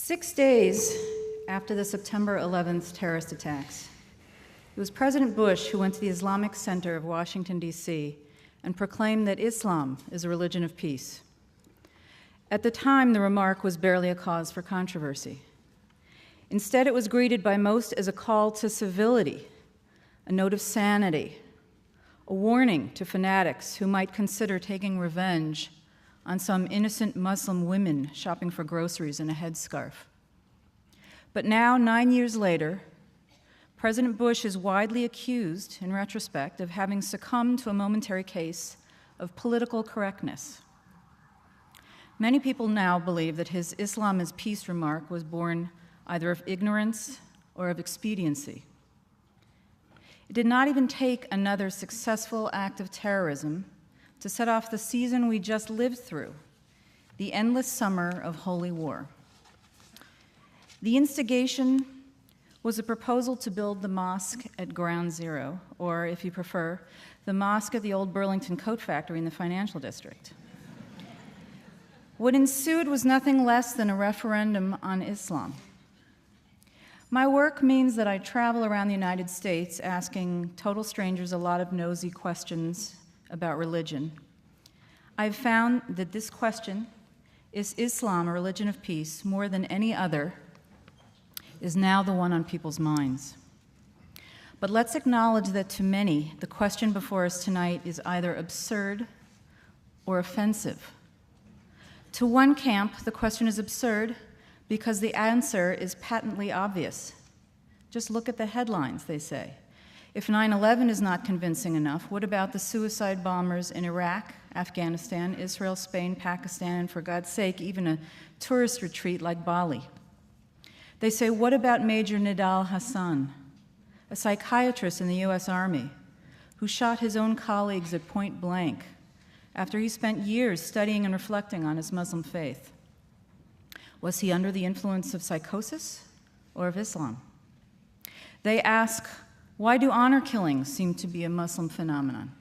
6 days after the September 11th terrorist attacks, it was President Bush who went to the Islamic Center of Washington, D.C., and proclaimed that Islam is a religion of peace. At the time, the remark was barely a cause for controversy. Instead, it was greeted by most as a call to civility, a note of sanity, a warning to fanatics who might consider taking revenge on some innocent Muslim women shopping for groceries in a headscarf. But now, 9 years later, President Bush is widely accused, in retrospect, of having succumbed to a momentary case of political correctness. Many people now believe that his Islam is peace remark was born either of ignorance or of expediency. It did not even take another successful act of terrorism to set off the season we just lived through, the endless summer of holy war. The instigation was a proposal to build the mosque at Ground Zero, or, if you prefer, the mosque at the old Burlington Coat Factory in the financial district. What ensued was nothing less than a referendum on Islam. My work means that I travel around the United States asking total strangers a lot of nosy questions about religion. I've found that this question, is Islam a religion of peace, more than any other, is now the one on people's minds. But let's acknowledge that to many, the question before us tonight is either absurd or offensive. To one camp, the question is absurd because the answer is patently obvious. Just look at the headlines, they say. If 9/11 is not convincing enough, what about the suicide bombers in Iraq, Afghanistan, Israel, Spain, Pakistan, and for God's sake, even a tourist retreat like Bali? They say, what about Major Nidal Hassan, a psychiatrist in the US Army who shot his own colleagues at point blank after he spent years studying and reflecting on his Muslim faith? Was he under the influence of psychosis or of Islam? They ask, why do honor killings seem to be a Muslim phenomenon?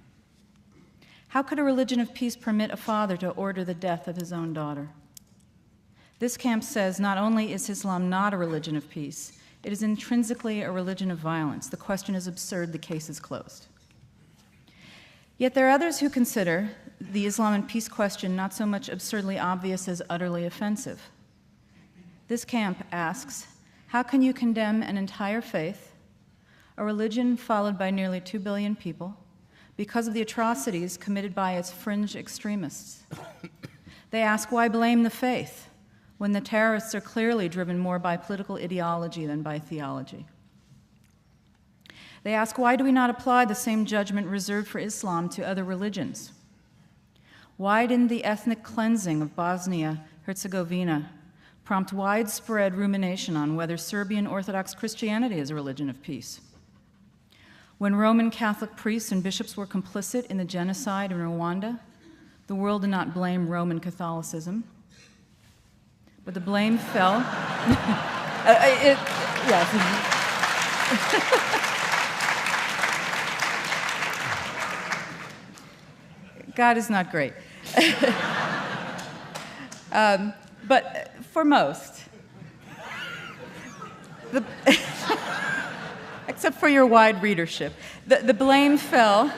How could a religion of peace permit a father to order the death of his own daughter? This camp says not only is Islam not a religion of peace, it is intrinsically a religion of violence. The question is absurd, the case is closed. Yet there are others who consider the Islam and peace question not so much absurdly obvious as utterly offensive. This camp asks, how can you condemn an entire faith, a religion followed by nearly 2 billion people, because of the atrocities committed by its fringe extremists? They ask, why blame the faith when the terrorists are clearly driven more by political ideology than by theology? They ask, why do we not apply the same judgment reserved for Islam to other religions? Why didn't the ethnic cleansing of Bosnia-Herzegovina prompt widespread rumination on whether Serbian Orthodox Christianity is a religion of peace? When Roman Catholic priests and bishops were complicit in the genocide in Rwanda, the world did not blame Roman Catholicism, but the blame fell. God is not great. But for most, except for your wide readership, the blame fell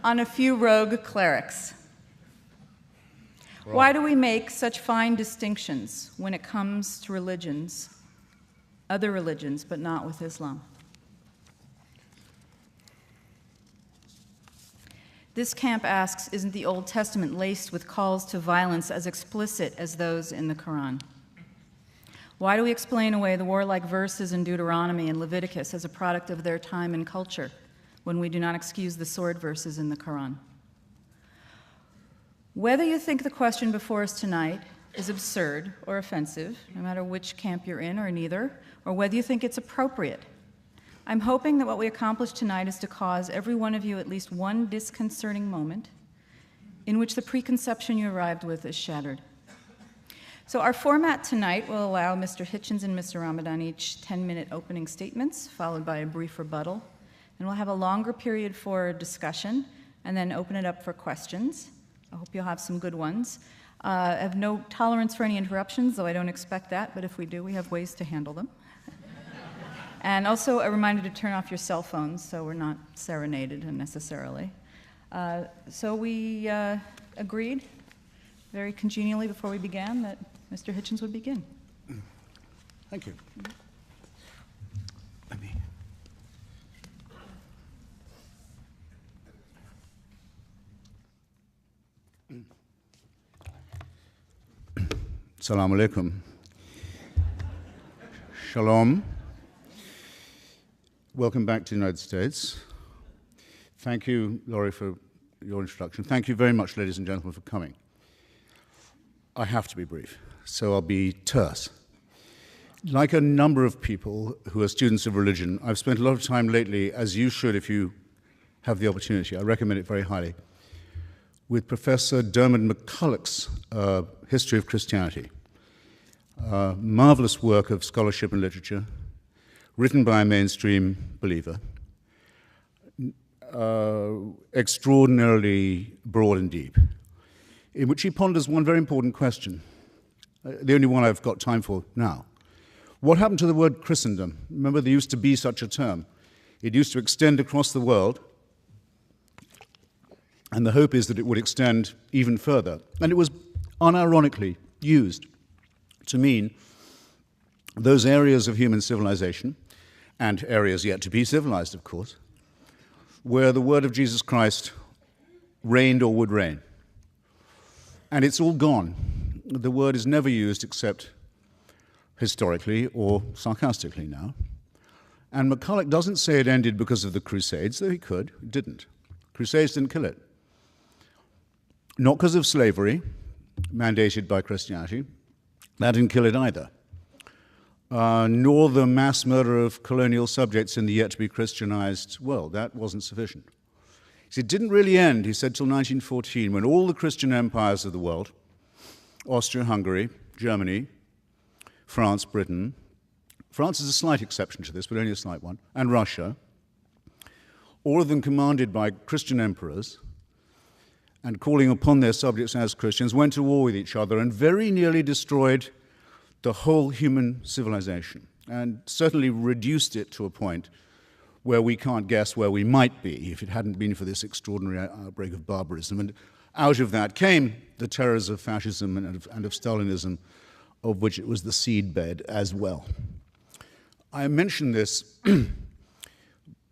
on a few rogue clerics. Wrong. Why do we make such fine distinctions when it comes to religions, other religions, but not with Islam? This camp asks, isn't the Old Testament laced with calls to violence as explicit as those in the Quran? Why do we explain away the warlike verses in Deuteronomy and Leviticus as a product of their time and culture when we do not excuse the sword verses in the Quran? Whether you think the question before us tonight is absurd or offensive, no matter which camp you're in or neither, or whether you think it's appropriate, I'm hoping that what we accomplish tonight is to cause every one of you at least one disconcerting moment in which the preconception you arrived with is shattered. So our format tonight will allow Mr. Hitchens and Mr. Ramadan each 10-minute opening statements, followed by a brief rebuttal. And we'll have a longer period for discussion, and then open it up for questions. I hope you'll have some good ones. I have no tolerance for any interruptions, though I don't expect that, but if we do, we have ways to handle them. And also a reminder to turn off your cell phones so we're not serenaded unnecessarily. So we agreed very congenially before we began that Mr. Hitchens would begin. Thank you. Let me. Assalamu alaikum. Shalom. Welcome back to the United States. Thank you, Laurie, for your introduction. Thank you very much, ladies and gentlemen, for coming. I have to be brief, so I'll be terse. Like a number of people who are students of religion, I've spent a lot of time lately, as you should if you have the opportunity, I recommend it very highly, with Professor Dermot McCulloch's History of Christianity. Marvelous work of scholarship and literature, written by a mainstream believer, extraordinarily broad and deep, in which he ponders one very important question, the only one I've got time for now. What happened to the word Christendom? Remember, there used to be such a term. It used to extend across the world, and the hope is that it would extend even further. And it was unironically used to mean those areas of human civilization, and areas yet to be civilized, of course, where the word of Jesus Christ reigned or would reign. And it's all gone. The word is never used except historically or sarcastically now. And McCulloch doesn't say it ended because of the Crusades, though he could. It didn't. Crusades didn't kill it. Not because of slavery, mandated by Christianity. That didn't kill it either. Nor the mass murder of colonial subjects in the yet-to-be Christianized world. That wasn't sufficient. It didn't really end, he said, till 1914, when all the Christian empires of the world, Austria-Hungary, Germany, France, Britain, France is a slight exception to this, but only a slight one, and Russia, all of them commanded by Christian emperors, and calling upon their subjects as Christians, went to war with each other and very nearly destroyed the whole human civilization, and certainly reduced it to a point where we can't guess where we might be if it hadn't been for this extraordinary outbreak of barbarism. And out of that came the terrors of fascism and of Stalinism, of which it was the seedbed as well. I mention this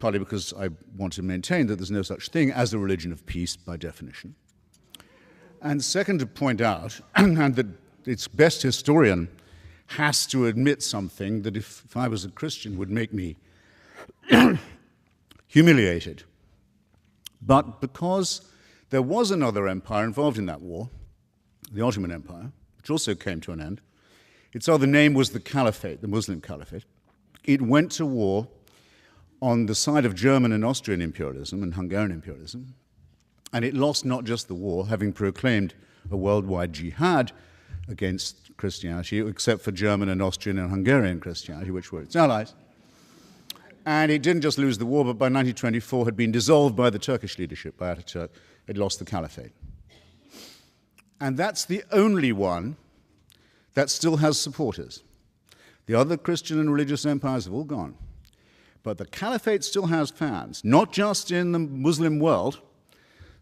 partly because I want to maintain that there's no such thing as a religion of peace by definition. And second, to point out, and that its best historian has to admit something that if I was a Christian would make me humiliated. But because there was another empire involved in that war, the Ottoman Empire, which also came to an end, its other name was the Caliphate, the Muslim Caliphate. It went to war on the side of German and Austrian imperialism and Hungarian imperialism, and it lost not just the war, having proclaimed a worldwide jihad against Christianity, except for German and Austrian and Hungarian Christianity, which were its allies. And it didn't just lose the war, but by 1924 had been dissolved by the Turkish leadership, by Ataturk. It lost the Caliphate. And that's the only one that still has supporters. The other Christian and religious empires have all gone. But the Caliphate still has fans, not just in the Muslim world,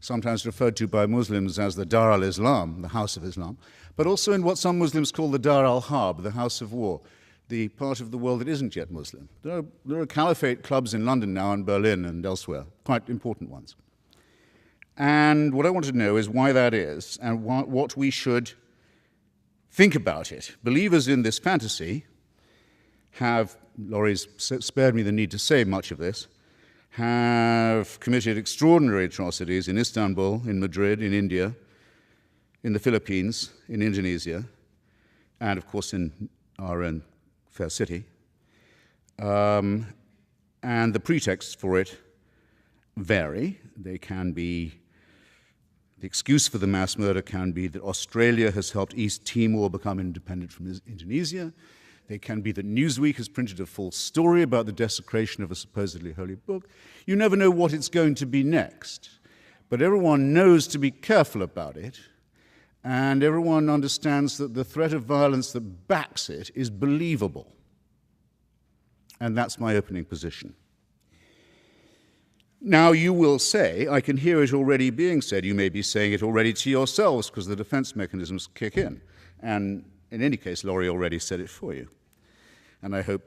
sometimes referred to by Muslims as the Dar al-Islam, the House of Islam, but also in what some Muslims call the Dar al-Harb, the House of War, the part of the world that isn't yet Muslim. There are Caliphate clubs in London now and Berlin and elsewhere, quite important ones. And what I want to know is why that is and what we should think about it. Believers in this fantasy have, Laurie's spared me the need to say much of this, have committed extraordinary atrocities in Istanbul, in Madrid, in India, in the Philippines, in Indonesia, and of course in our own fair city. And the pretexts for it vary. They can be, the excuse for the mass murder can be that Australia has helped East Timor become independent from Indonesia. They can be that Newsweek has printed a false story about the desecration of a supposedly holy book. You never know what it's going to be next. But everyone knows to be careful about it, and everyone understands that the threat of violence that backs it is believable. And that's my opening position. Now, you will say, I can hear it already being said, you may be saying it already to yourselves because the defense mechanisms kick in. And in any case, Laurie already said it for you. And I hope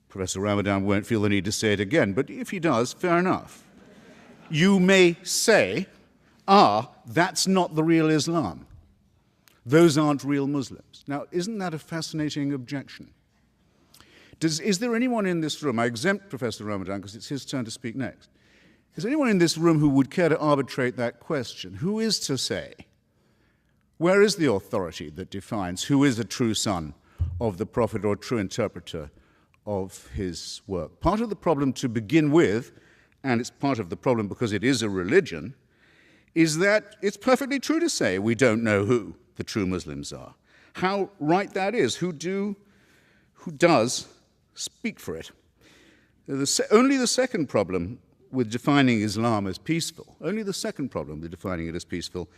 Professor Ramadan won't feel the need to say it again, but if he does, fair enough. You may say, that's not the real Islam. Those aren't real Muslims. Now, isn't that a fascinating objection? Is there anyone in this room, I exempt Professor Ramadan because it's his turn to speak next, is there anyone in this room who would care to arbitrate that question? Who is to say, where is the authority that defines who is a true son of the Prophet or true interpreter of his work? Part of the problem to begin with, and it's part of the problem because it is a religion, is that it's perfectly true to say we don't know who the true Muslims are. How right that is, who does speak for it. Only the second problem with defining Islam as peaceful, only the second problem with defining it as peaceful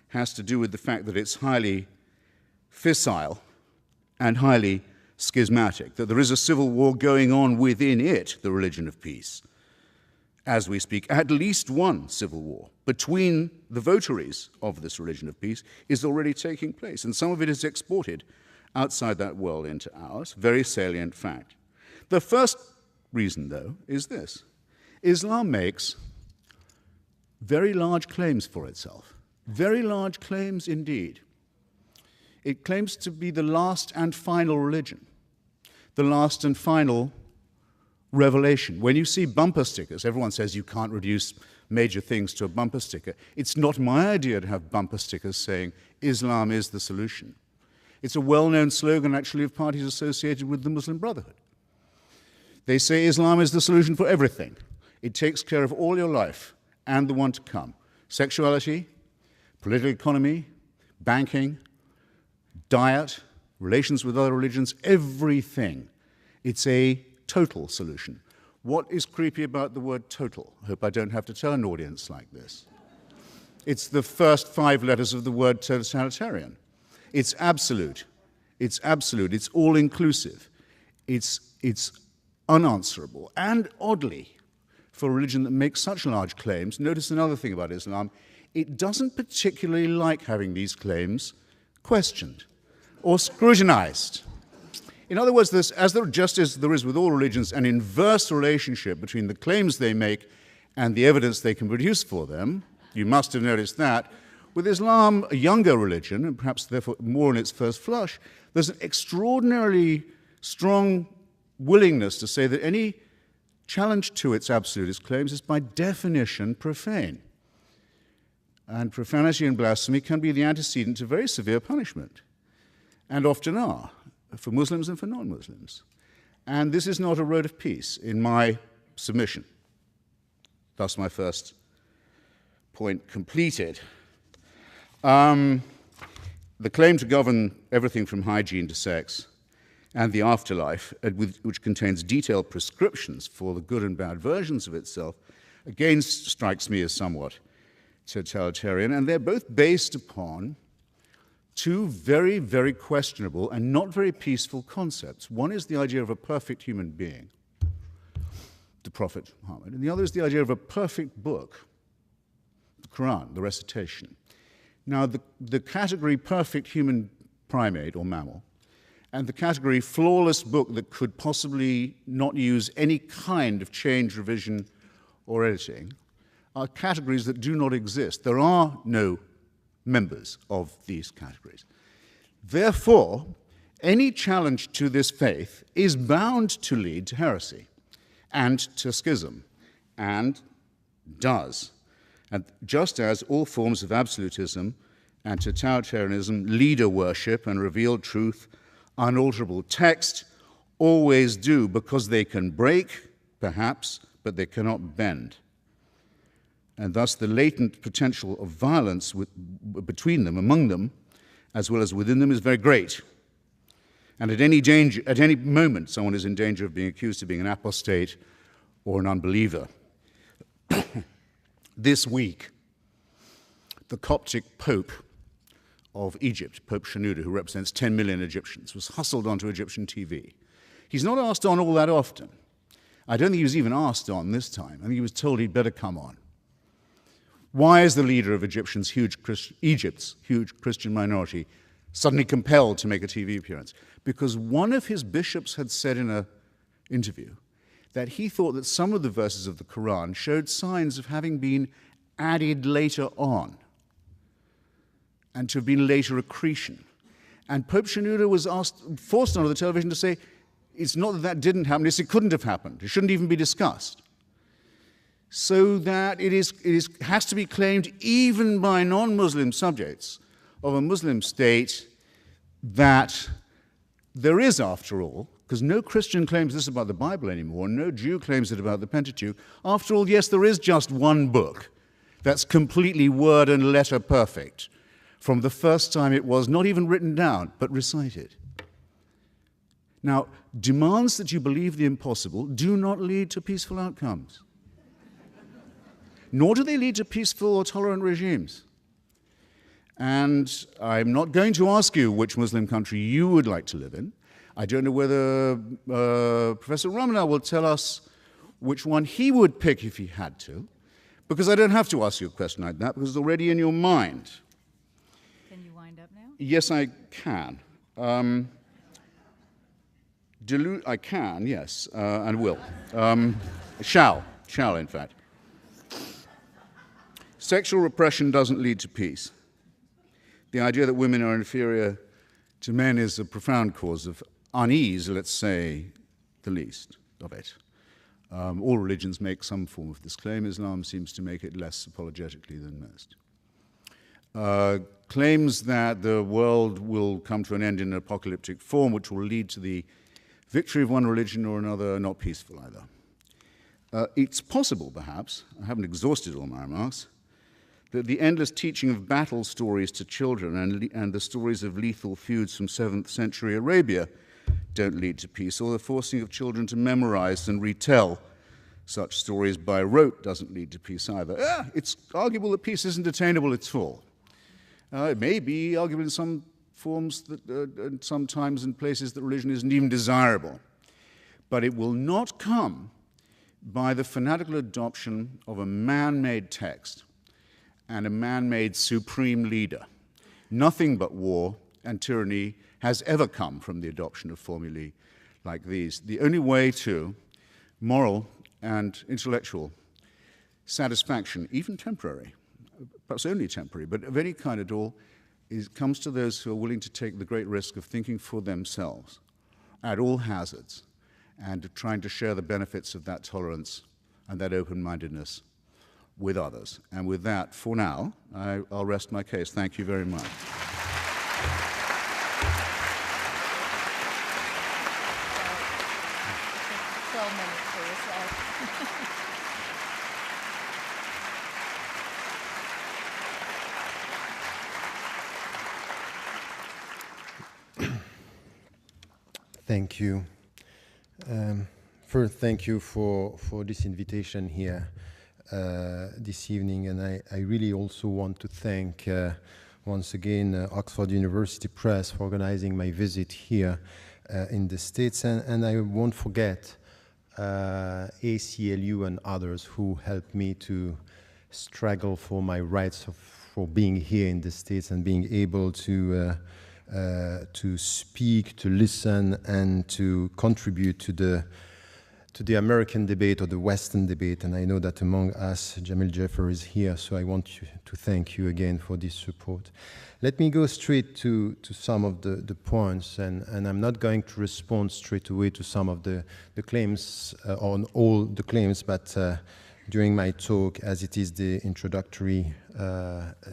has to do with the fact that it's highly fissile and highly schismatic, that there is a civil war going on within it, the religion of peace. As we speak, at least one civil war between the votaries of this religion of peace is already taking place, and some of it is exported outside that world into ours, very salient fact. The first reason, though, is this. Islam makes very large claims for itself, very large claims indeed. It claims to be the last and final religion, the last and final revelation. When you see bumper stickers, everyone says you can't reduce major things to a bumper sticker. It's not my idea to have bumper stickers saying Islam is the solution. It's a well-known slogan, actually, of parties associated with the Muslim Brotherhood. They say Islam is the solution for everything. It takes care of all your life and the one to come. Sexuality, political economy, banking, diet, relations with other religions, everything. It's a total solution. What is creepy about the word total? I hope I don't have to tell an audience like this. It's the first 5 letters of the word totalitarian. It's absolute. It's absolute. It's all-inclusive. It's unanswerable. And oddly, for a religion that makes such large claims, notice another thing about Islam, it doesn't particularly like having these claims questioned or scrutinized. In other words, just as there is with all religions an inverse relationship between the claims they make and the evidence they can produce for them, you must have noticed that, with Islam, a younger religion, and perhaps therefore more in its first flush, there's an extraordinarily strong willingness to say that any challenge to its absolutist claims is by definition profane. And profanity and blasphemy can be the antecedent to very severe punishment, and often are, for Muslims and for non-Muslims. And this is not a road of peace in my submission. Thus my first point completed. The claim to govern everything from hygiene to sex and the afterlife, which contains detailed prescriptions for the good and bad versions of itself, again strikes me as somewhat totalitarian, and they're both based upon two very, very questionable and not very peaceful concepts. One is the idea of a perfect human being, the Prophet Muhammad, and the other is the idea of a perfect book, the Quran, the recitation. Now, the category perfect human primate or mammal and the category flawless book that could possibly not use any kind of change, revision, or editing are categories that do not exist. There are no members of these categories. Therefore, any challenge to this faith is bound to lead to heresy and to schism, and does. And just as all forms of absolutism and totalitarianism, leader worship and revealed truth, unalterable text, always do, because they can break, perhaps, but they cannot bend. And thus the latent potential of violence between them, among them, as well as within them, is very great. And at any moment, someone is in danger of being accused of being an apostate or an unbeliever. This week, the Coptic Pope of Egypt, Pope Shenouda, who represents 10 million Egyptians, was hustled onto Egyptian TV. He's not asked on all that often. I don't think he was even asked on this time. I think he was told he'd better come on. Why is the leader of Egypt's huge Christian minority suddenly compelled to make a TV appearance? Because one of his bishops had said in an interview that he thought that some of the verses of the Quran showed signs of having been added later on and to have been later accretion. And Pope Shenouda was forced onto the television to say, it's not that that didn't happen, it's it couldn't have happened. It shouldn't even be discussed. So that it has to be claimed even by non-Muslim subjects of a Muslim state that there is, after all, because no Christian claims this about the Bible anymore, no Jew claims it about the Pentateuch. After all, yes, there is just one book that's completely word and letter perfect from the first time it was not even written down, but recited. Now, demands that you believe the impossible do not lead to peaceful outcomes. Nor do they lead to peaceful or tolerant regimes. And I'm not going to ask you which Muslim country you would like to live in. I don't know whether Professor Ramadan will tell us which one he would pick if he had to, because I don't have to ask you a question like that, because it's already in your mind. Can you wind up now? Yes, I can. I can, yes, and will. Shall, in fact. Sexual repression doesn't lead to peace. The idea that women are inferior to men is a profound cause of unease, let's say the least of it. All religions make some form of this claim. Islam seems to make it less apologetically than most. Claims that the world will come to an end in an apocalyptic form, which will lead to the victory of one religion or another, are not peaceful either. It's possible, perhaps, I haven't exhausted all my remarks, that the endless teaching of battle stories to children and the stories of lethal feuds from 7th century Arabia don't lead to peace, or the forcing of children to memorize and retell such stories by rote doesn't lead to peace either. It's arguable that peace isn't attainable at all. It may be arguable in some forms, and sometimes in places that religion isn't even desirable. But it will not come by the fanatical adoption of a man-made text and a man-made supreme leader. Nothing but war and tyranny has ever come from the adoption of formulae like these. The only way to moral and intellectual satisfaction, even temporary, perhaps only temporary, but of any kind at all, comes to those who are willing to take the great risk of thinking for themselves at all hazards and trying to share the benefits of that tolerance and that open-mindedness with others. And with that, for now, I'll rest my case. Thank you very much. Thank you. First, thank you for this invitation here this evening, and I really also want to thank once again Oxford University Press for organizing my visit here in the States, and I won't forget ACLU and others who helped me to struggle for my rights for being here in the States and being able to speak, to listen, and to contribute to the American debate or the Western debate. And I know that among us, Jamil Jaffer is here, so I want to thank you again for this support. Let me go straight to some of the points, and I'm not going to respond straight away to some of the claims, on all the claims, but during my talk, as it is the introductory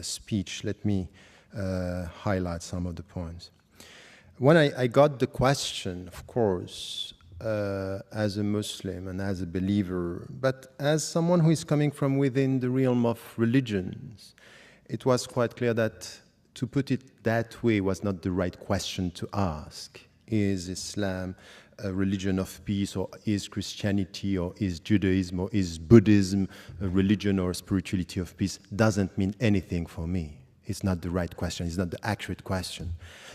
speech, let me highlight some of the points. When I got the question, of course, as a Muslim and as a believer, but as someone who is coming from within the realm of religions, it was quite clear that to put it that way was not the right question to ask. is Islam a religion of peace, or is Christianity, or is Judaism, or is Buddhism a religion or a spirituality of peace, doesn't mean anything for me. It's not the right question. It's not the accurate question.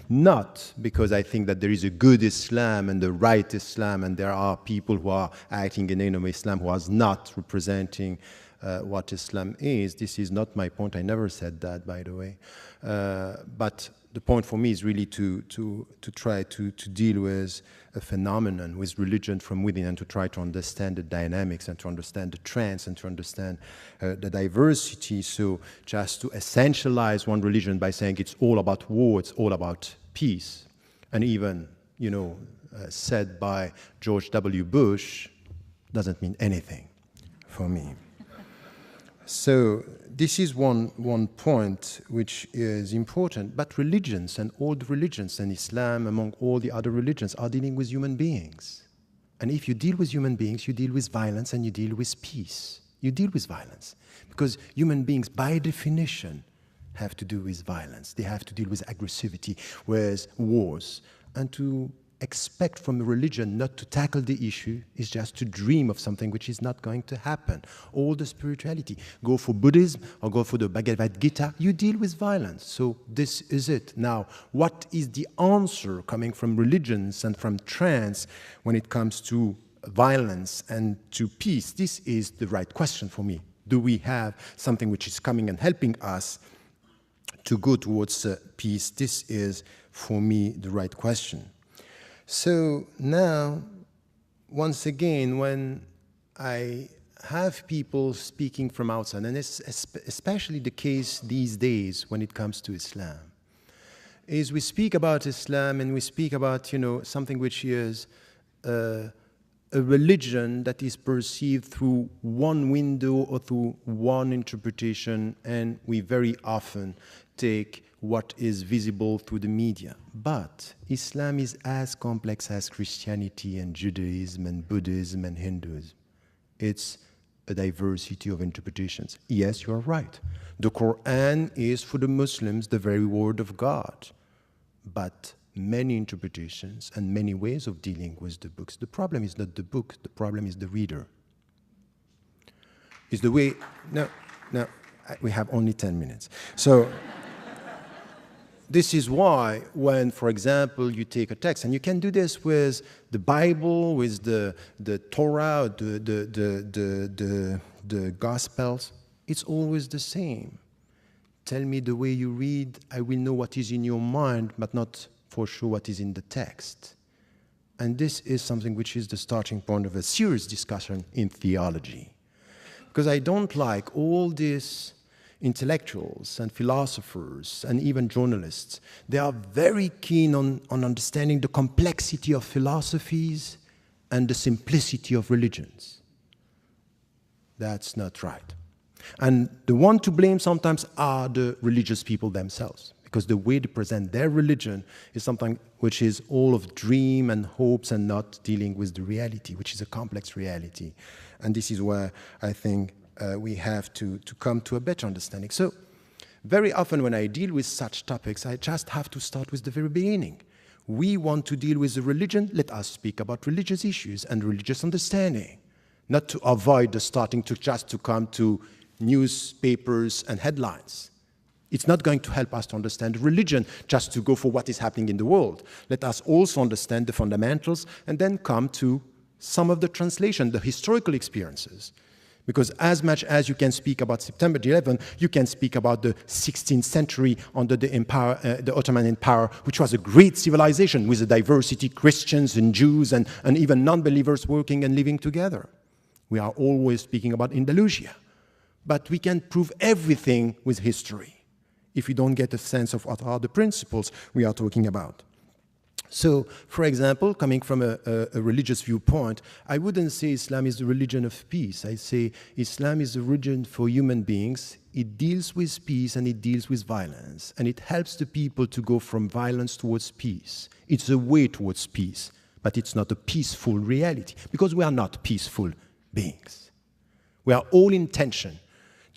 Not because I think that there is a good Islam and a right Islam, and there are people who are acting in the name of Islam who are not representing what Islam is. This is not my point. I never said that, by the way. But the point for me is really to try to deal with a phenomenon, with religion from within, and to try to understand the dynamics and to understand the trends and to understand the diversity. So just to essentialize one religion by saying it's all about war, it's all about peace, and even, said by George W. Bush, doesn't mean anything for me. So this is one point which is important. But religions, and all the religions, and Islam among all the other religions, are dealing with human beings. And if you deal with human beings, you deal with violence and you deal with peace. You deal with violence. Because human beings, by definition, have to do with violence. They have to deal with aggressivity, with wars. And to expect from a religion not to tackle the issue is just to dream of something which is not going to happen. All the spirituality, go for Buddhism or go for the Bhagavad Gita, you deal with violence. So this is it. Now, what is the answer coming from religions and from trends when it comes to violence and to peace? This is the right question for me. Do we have something which is coming and helping us to go towards peace? This is, for me, the right question. So now, once again, when I have people speaking from outside, and it's especially the case these days when it comes to Islam, is we speak about Islam and we speak about, something which is a religion that is perceived through one window or through one interpretation, and we very often take what is visible through the media. But Islam is as complex as Christianity and Judaism and Buddhism and Hinduism. It's a diversity of interpretations. Yes, you are right. The Quran is, for the Muslims, the very word of God. But many interpretations and many ways of dealing with the books. The problem is not the book, the problem is the reader. Is the way, no, we have only 10 minutes. So, this is why when, for example, you take a text, and you can do this with the Bible, with the Torah, the Gospels, it's always the same. Tell me the way you read, I will know what is in your mind, but not for sure what is in the text. And this is something which is the starting point of a serious discussion in theology. Because I don't like all these intellectuals and philosophers and even journalists. They are very keen on understanding the complexity of philosophies and the simplicity of religions. That's not right. And the one to blame sometimes are the religious people themselves, because the way they present their religion is something which is all of dream and hopes and not dealing with the reality, which is a complex reality. And this is where I think we have to come to a better understanding. So very often when I deal with such topics, I just have to start with the very beginning. We want to deal with the religion, let us speak about religious issues and religious understanding, not to avoid the starting to just to come to newspapers and headlines. It's not going to help us to understand religion just to go for what is happening in the world. Let us also understand the fundamentals and then come to some of the translation, the historical experiences. Because as much as you can speak about September 11, you can speak about the 16th century under the empire, the Ottoman Empire, which was a great civilization with a diversity, Christians and Jews and even non-believers working and living together. We are always speaking about Andalusia. But we can prove everything with history if we don't get a sense of what are the principles we are talking about. So, for example, coming from a religious viewpoint, I wouldn't say Islam is the religion of peace. I say Islam is a religion for human beings. It deals with peace and it deals with violence. And it helps the people to go from violence towards peace. It's a way towards peace, but it's not a peaceful reality, because we are not peaceful beings. We are all in tension.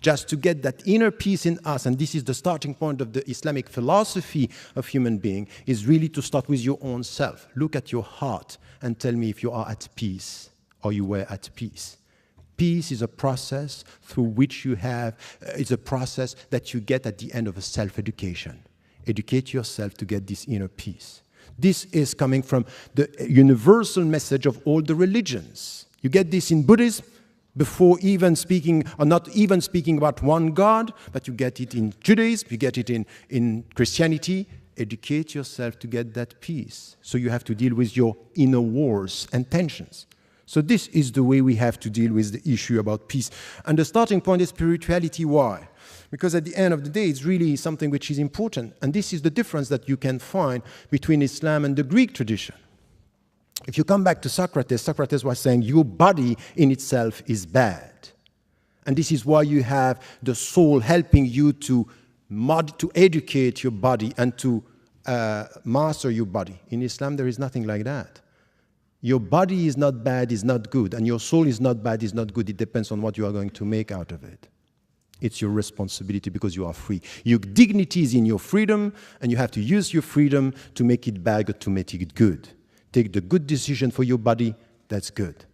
just to get that inner peace in us, and this is the starting point of the Islamic philosophy of human being, is really to start with your own self. Look at your heart and tell me if you are at peace or you were at peace. Peace is a process through which you have, it's a process that you get at the end of a self-education. Educate yourself to get this inner peace. This is coming from the universal message of all the religions. You get this in Buddhism, before even speaking, or not even speaking about one God, but you get it in Judaism, you get it in Christianity. Educate yourself to get that peace. So you have to deal with your inner wars and tensions. So this is the way we have to deal with the issue about peace. And the starting point is spirituality. Why? Because at the end of the day, it's really something which is important. And this is the difference that you can find between Islam and the Greek tradition. If you come back to Socrates, Socrates was saying your body in itself is bad. And this is why you have the soul helping you to educate your body and to master your body. In Islam, there is nothing like that. Your body is not bad, is not good, and your soul is not bad, is not good. It depends on what you are going to make out of it. It's your responsibility because you are free. Your dignity is in your freedom, and you have to use your freedom to make it bad or to make it good. Take the good decision for your body, that's good.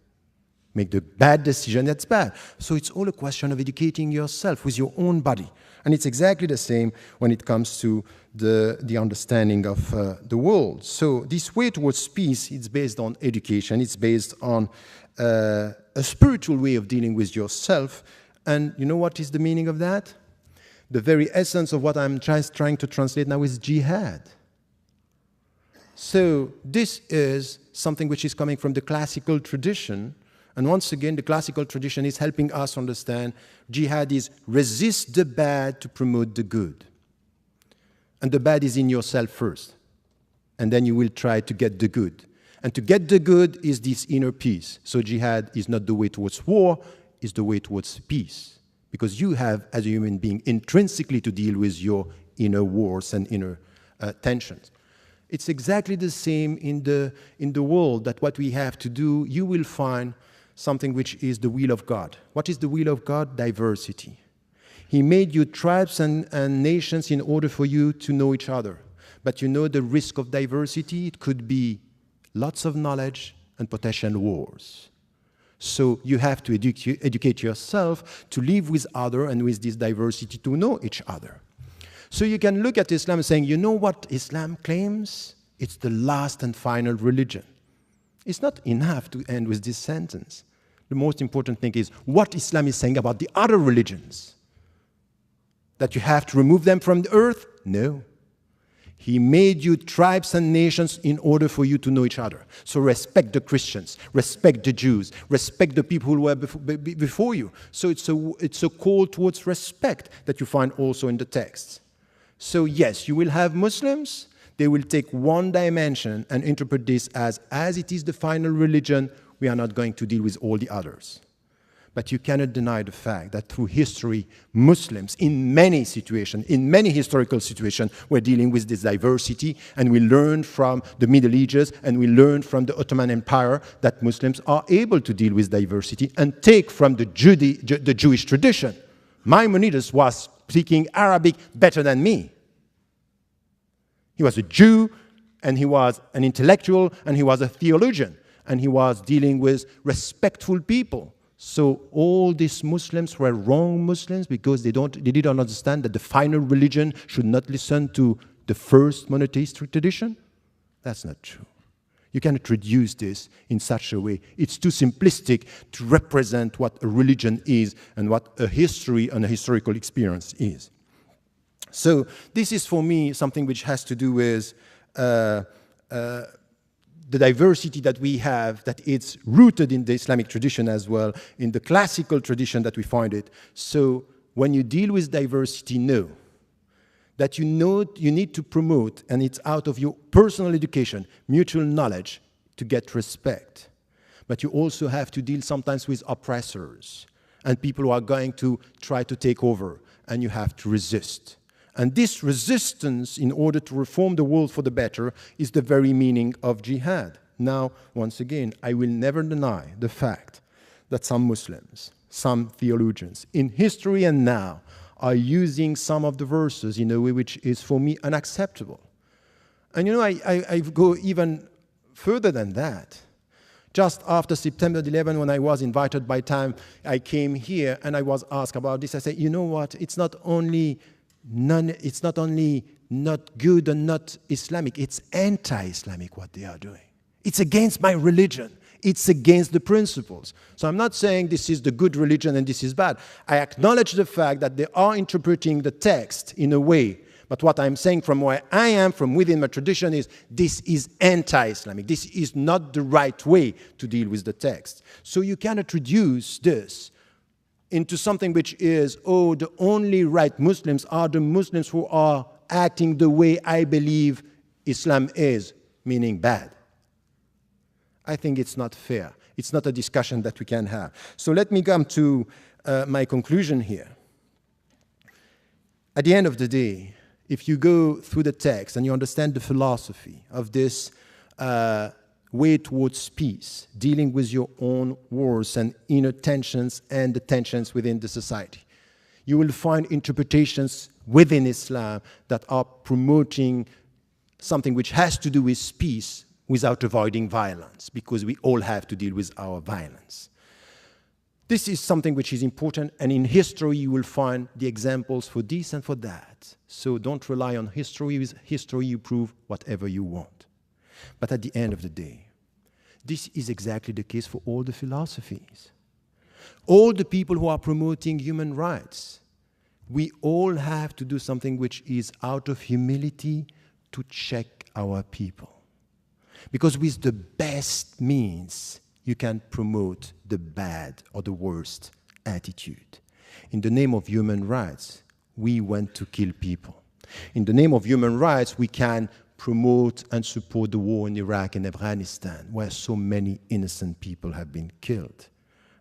Make the bad decision, that's bad. So it's all a question of educating yourself with your own body. And it's exactly the same when it comes to the understanding of the world. So this way towards peace, it's based on education. It's based on a spiritual way of dealing with yourself. And you know what is the meaning of that? The very essence of what I'm trying to translate now is jihad. So this is something which is coming from the classical tradition. And once again, the classical tradition is helping us understand jihad is resist the bad to promote the good. And the bad is in yourself first. And then you will try to get the good. And to get the good is this inner peace. So jihad is not the way towards war, it's the way towards peace. Because you have, as a human being, intrinsically to deal with your inner wars and inner tensions. It's exactly the same in the world, that what we have to do, you will find something which is the will of God. What is the will of God? Diversity. He made you tribes and nations in order for you to know each other. But you know the risk of diversity? It could be lots of knowledge and potential wars. So you have to educate yourself to live with others and with this diversity to know each other. So you can look at Islam saying, you know what Islam claims? It's the last and final religion. It's not enough to end with this sentence. The most important thing is what Islam is saying about the other religions. That you have to remove them from the earth? No. He made you tribes and nations in order for you to know each other. So respect the Christians, respect the Jews, respect the people who were before you. So it's a call towards respect that you find also in the texts. So yes, you will have Muslims. They will take one dimension and interpret this as it is the final religion, we are not going to deal with all the others. But you cannot deny the fact that through history, Muslims, in many situations, in many historical situations, were dealing with this diversity, and we learned from the Middle Ages, and we learned from the Ottoman Empire that Muslims are able to deal with diversity and take from the Jewish tradition. Maimonides was speaking Arabic better than me. He was a Jew, and he was an intellectual, and he was a theologian, and he was dealing with respectful people. So all these Muslims were wrong Muslims because they didn't understand that the final religion should not listen to the first monotheistic tradition? That's not true. You cannot reduce this in such a way. It's too simplistic to represent what a religion is and what a history and a historical experience is. So this is for me something which has to do with the diversity that we have, that it's rooted in the Islamic tradition as well, in the classical tradition that we find it. So when you deal with diversity, know that you need to promote, and it's out of your personal education, mutual knowledge, to get respect. But you also have to deal sometimes with oppressors and people who are going to try to take over, and you have to resist. And this resistance, in order to reform the world for the better, is the very meaning of jihad. Now, once again, I will never deny the fact that some Muslims, some theologians in history and now are using some of the verses in a way which is for me unacceptable. And you know, I go even further than that. Just after September 11, when I was invited by Time, I came here and I was asked about this. I said, you know what? It's not only not good and not Islamic, it's anti-Islamic what they are doing. It's against my religion. It's against the principles. So I'm not saying this is the good religion and this is bad. I acknowledge the fact that they are interpreting the text in a way. But what I'm saying from where I am, from within my tradition, is this is anti-Islamic. This is not the right way to deal with the text. So you cannot reduce this into something which is, oh, the only right Muslims are the Muslims who are acting the way I believe Islam is, meaning bad. I think it's not fair. It's not a discussion that we can have. So let me come to my conclusion here. At the end of the day, if you go through the text and you understand the philosophy of this way towards peace, dealing with your own wars and inner tensions and the tensions within the society, you will find interpretations within Islam that are promoting something which has to do with peace without avoiding violence, because we all have to deal with our violence. This is something which is important, and in history you will find the examples for this and for that. So don't rely on history. With history you prove whatever you want. But at the end of the day, this is exactly the case for all the philosophies. All the people who are promoting human rights, we all have to do something which is out of humility to check our people. Because with the best means, you can promote the bad or the worst attitude. In the name of human rights, we want to kill people. In the name of human rights, we can promote and support the war in Iraq and Afghanistan, where so many innocent people have been killed.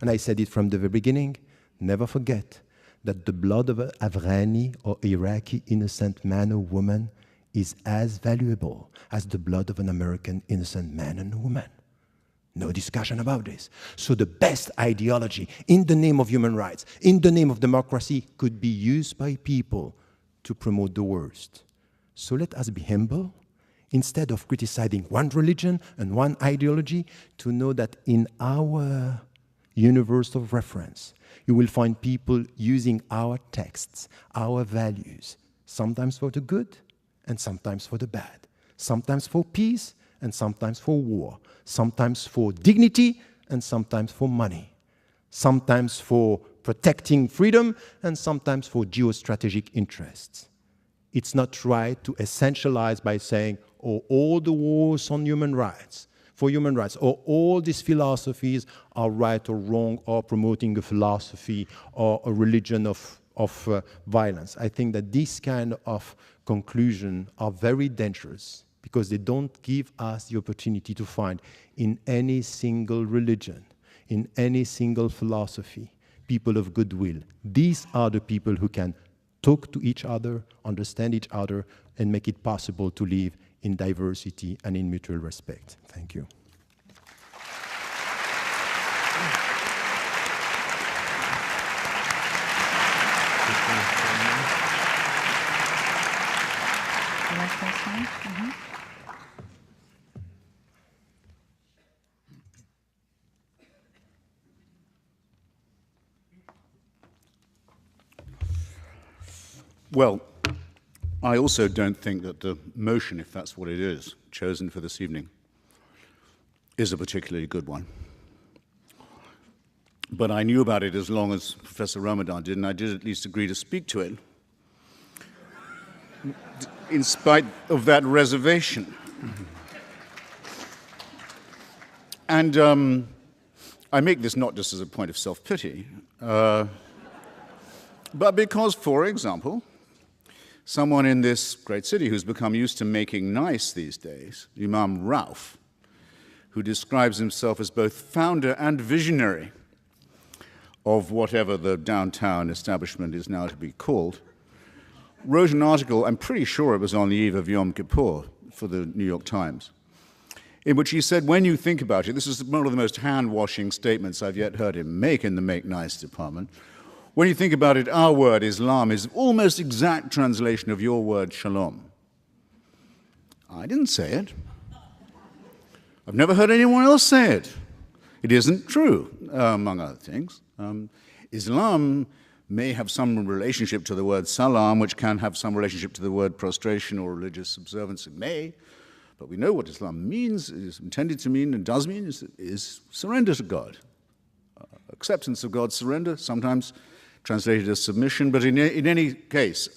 And I said it from the very beginning, never forget that the blood of an Afghani or Iraqi innocent man or woman is as valuable as the blood of an American innocent man and woman. No discussion about this. So the best ideology in the name of human rights, in the name of democracy, could be used by people to promote the worst. So let us be humble, instead of criticizing one religion and one ideology, to know that in our universe of reference, you will find people using our texts, our values, sometimes for the good and sometimes for the bad, sometimes for peace and sometimes for war, sometimes for dignity and sometimes for money, sometimes for protecting freedom and sometimes for geostrategic interests. It's not right to essentialize by saying, oh, all the wars on human rights, for human rights, or all these philosophies are right or wrong, or promoting a philosophy or a religion of violence. I think that these kind of conclusions are very dangerous because they don't give us the opportunity to find in any single religion, in any single philosophy, people of goodwill. These are the people who can talk to each other, understand each other, and make it possible to live in diversity and in mutual respect. Thank you. Well, I also don't think that the motion, if that's what it is, chosen for this evening, is a particularly good one. But I knew about it as long as Professor Ramadan did, and I did at least agree to speak to it, in spite of that reservation. And I make this not just as a point of self-pity, but because, for example, someone in this great city who's become used to making nice these days, Imam Rauf, who describes himself as both founder and visionary of whatever the downtown establishment is now to be called, wrote an article, I'm pretty sure it was on the eve of Yom Kippur, for the New York Times, in which he said, when you think about it, this is one of the most hand-washing statements I've yet heard him make in the Make Nice department. When you think about it, our word, Islam, is almost exact translation of your word, shalom. I didn't say it. I've never heard anyone else say it. It isn't true, among other things. Islam may have some relationship to the word salam, which can have some relationship to the word prostration or religious observance. It may. But we know what Islam means, is intended to mean, and does mean, is surrender to God. Acceptance of God's surrender, sometimes translated as submission, but in any case,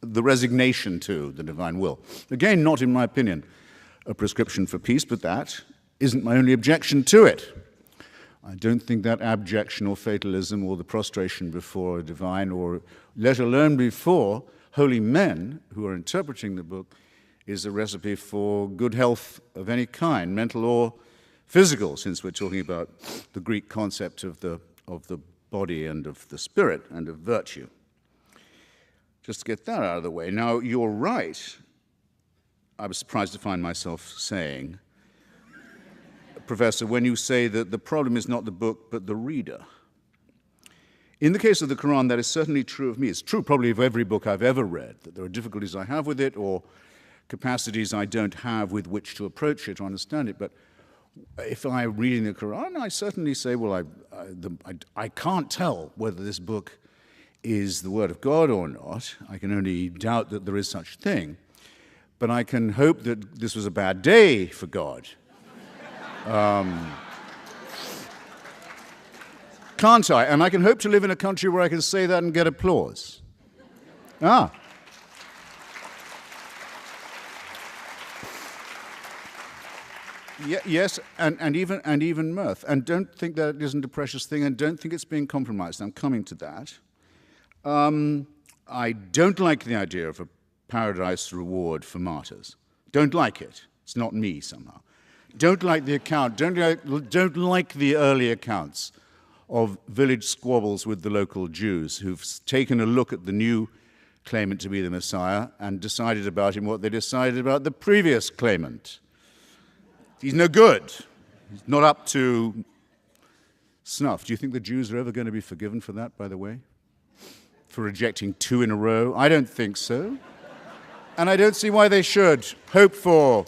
the resignation to the divine will. Again, not, in my opinion, a prescription for peace, but that isn't my only objection to it. I don't think that abjection or fatalism or the prostration before a divine, or let alone before holy men who are interpreting the book, is a recipe for good health of any kind, mental or physical, since we're talking about the Greek concept of the body and of the spirit and of virtue. Just to get that out of the way. Now, you're right. I was surprised to find myself saying, Professor, when you say that the problem is not the book, but the reader. In the case of the Quran, that is certainly true of me. It's true probably of every book I've ever read, that there are difficulties I have with it or capacities I don't have with which to approach it or understand it. But if I'm reading the Quran, I certainly say, well, I can't tell whether this book is the Word of God or not. I can only doubt that there is such a thing. But I can hope that this was a bad day for God. Can't I? And I can hope to live in a country where I can say that and get applause. Yes, and even mirth. And don't think that it isn't a precious thing, and don't think it's being compromised. I'm coming to that. I don't like the idea of a paradise reward for martyrs. Don't like it. It's not me somehow. Don't like the account. Don't like the early accounts of village squabbles with the local Jews who've taken a look at the new claimant to be the Messiah and decided about him what they decided about the previous claimant. He's no good. He's not up to snuff. Do you think the Jews are ever going to be forgiven for that, by the way? For rejecting 2 in a row? I don't think so. And I don't see why they should hope for.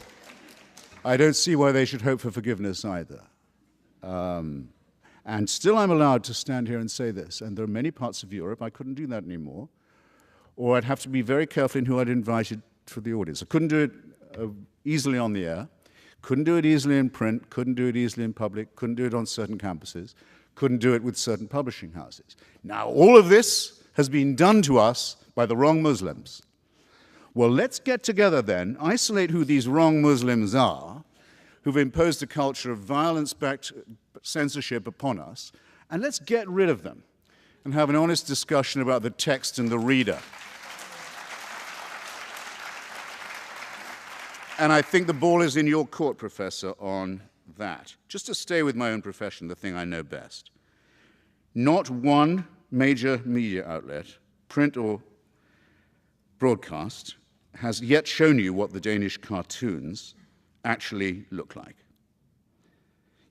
I don't see why they should hope for forgiveness either. And still I'm allowed to stand here and say this. And there are many parts of Europe I couldn't do that anymore. Or I'd have to be very careful in who I'd invited for the audience. I couldn't do it easily on the air. Couldn't do it easily in print, couldn't do it easily in public, couldn't do it on certain campuses, couldn't do it with certain publishing houses. Now, all of this has been done to us by the wrong Muslims. Well, let's get together then, isolate who these wrong Muslims are, who've imposed a culture of violence-backed censorship upon us, and let's get rid of them and have an honest discussion about the text and the reader. And I think the ball is in your court, Professor, on that. Just to stay with my own profession, the thing I know best. Not one major media outlet, print or broadcast, has yet shown you what the Danish cartoons actually look like.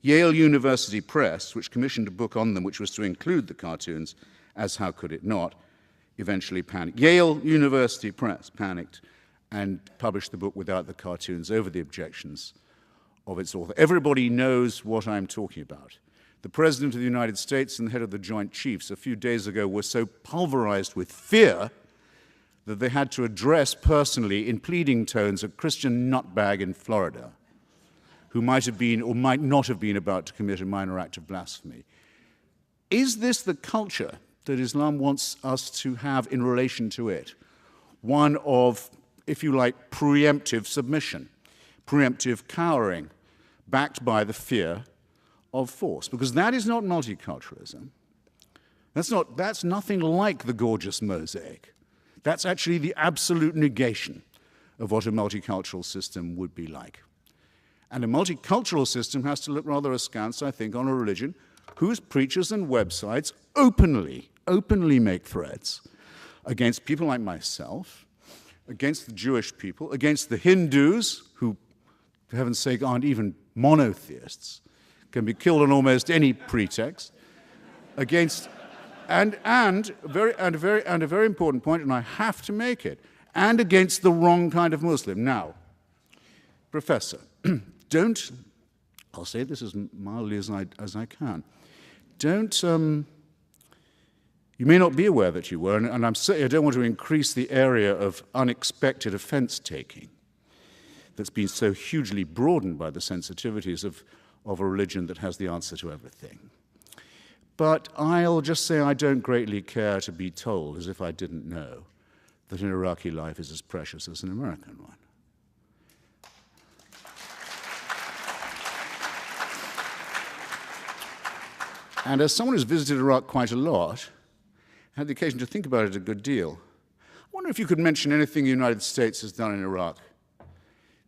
Yale University Press, which commissioned a book on them which was to include the cartoons, as how could it not, eventually panicked. Yale University Press panicked and published the book without the cartoons over the objections of its author. Everybody knows what I'm talking about. The President of the United States and the head of the Joint Chiefs a few days ago were so pulverized with fear that they had to address personally in pleading tones a Christian nutbag in Florida who might have been or might not have been about to commit a minor act of blasphemy. Is this the culture that Islam wants us to have in relation to it? One of, if you like, preemptive submission, preemptive cowering, backed by the fear of force? Because that is not multiculturalism. That's nothing like the gorgeous mosaic. That's actually the absolute negation of what a multicultural system would be like. And a multicultural system has to look rather askance, I think, on a religion whose preachers and websites openly make threats against people like myself, against the Jewish people, against the Hindus who for heaven's sake, aren't even monotheists, can be killed on almost any pretext, against, and a very important point, and I have to make it, and against the wrong kind of Muslim. Now, Professor, don't, I'll say this as mildly as I can, don't, you may not be aware that you were, and I'm certainly, I don't want to increase the area of unexpected offense-taking that's been so hugely broadened by the sensitivities of a religion that has the answer to everything. But I'll just say I don't greatly care to be told, as if I didn't know, that an Iraqi life is as precious as an American one. And as someone who's visited Iraq quite a lot, had the occasion to think about it a good deal, I wonder if you could mention anything the United States has done in Iraq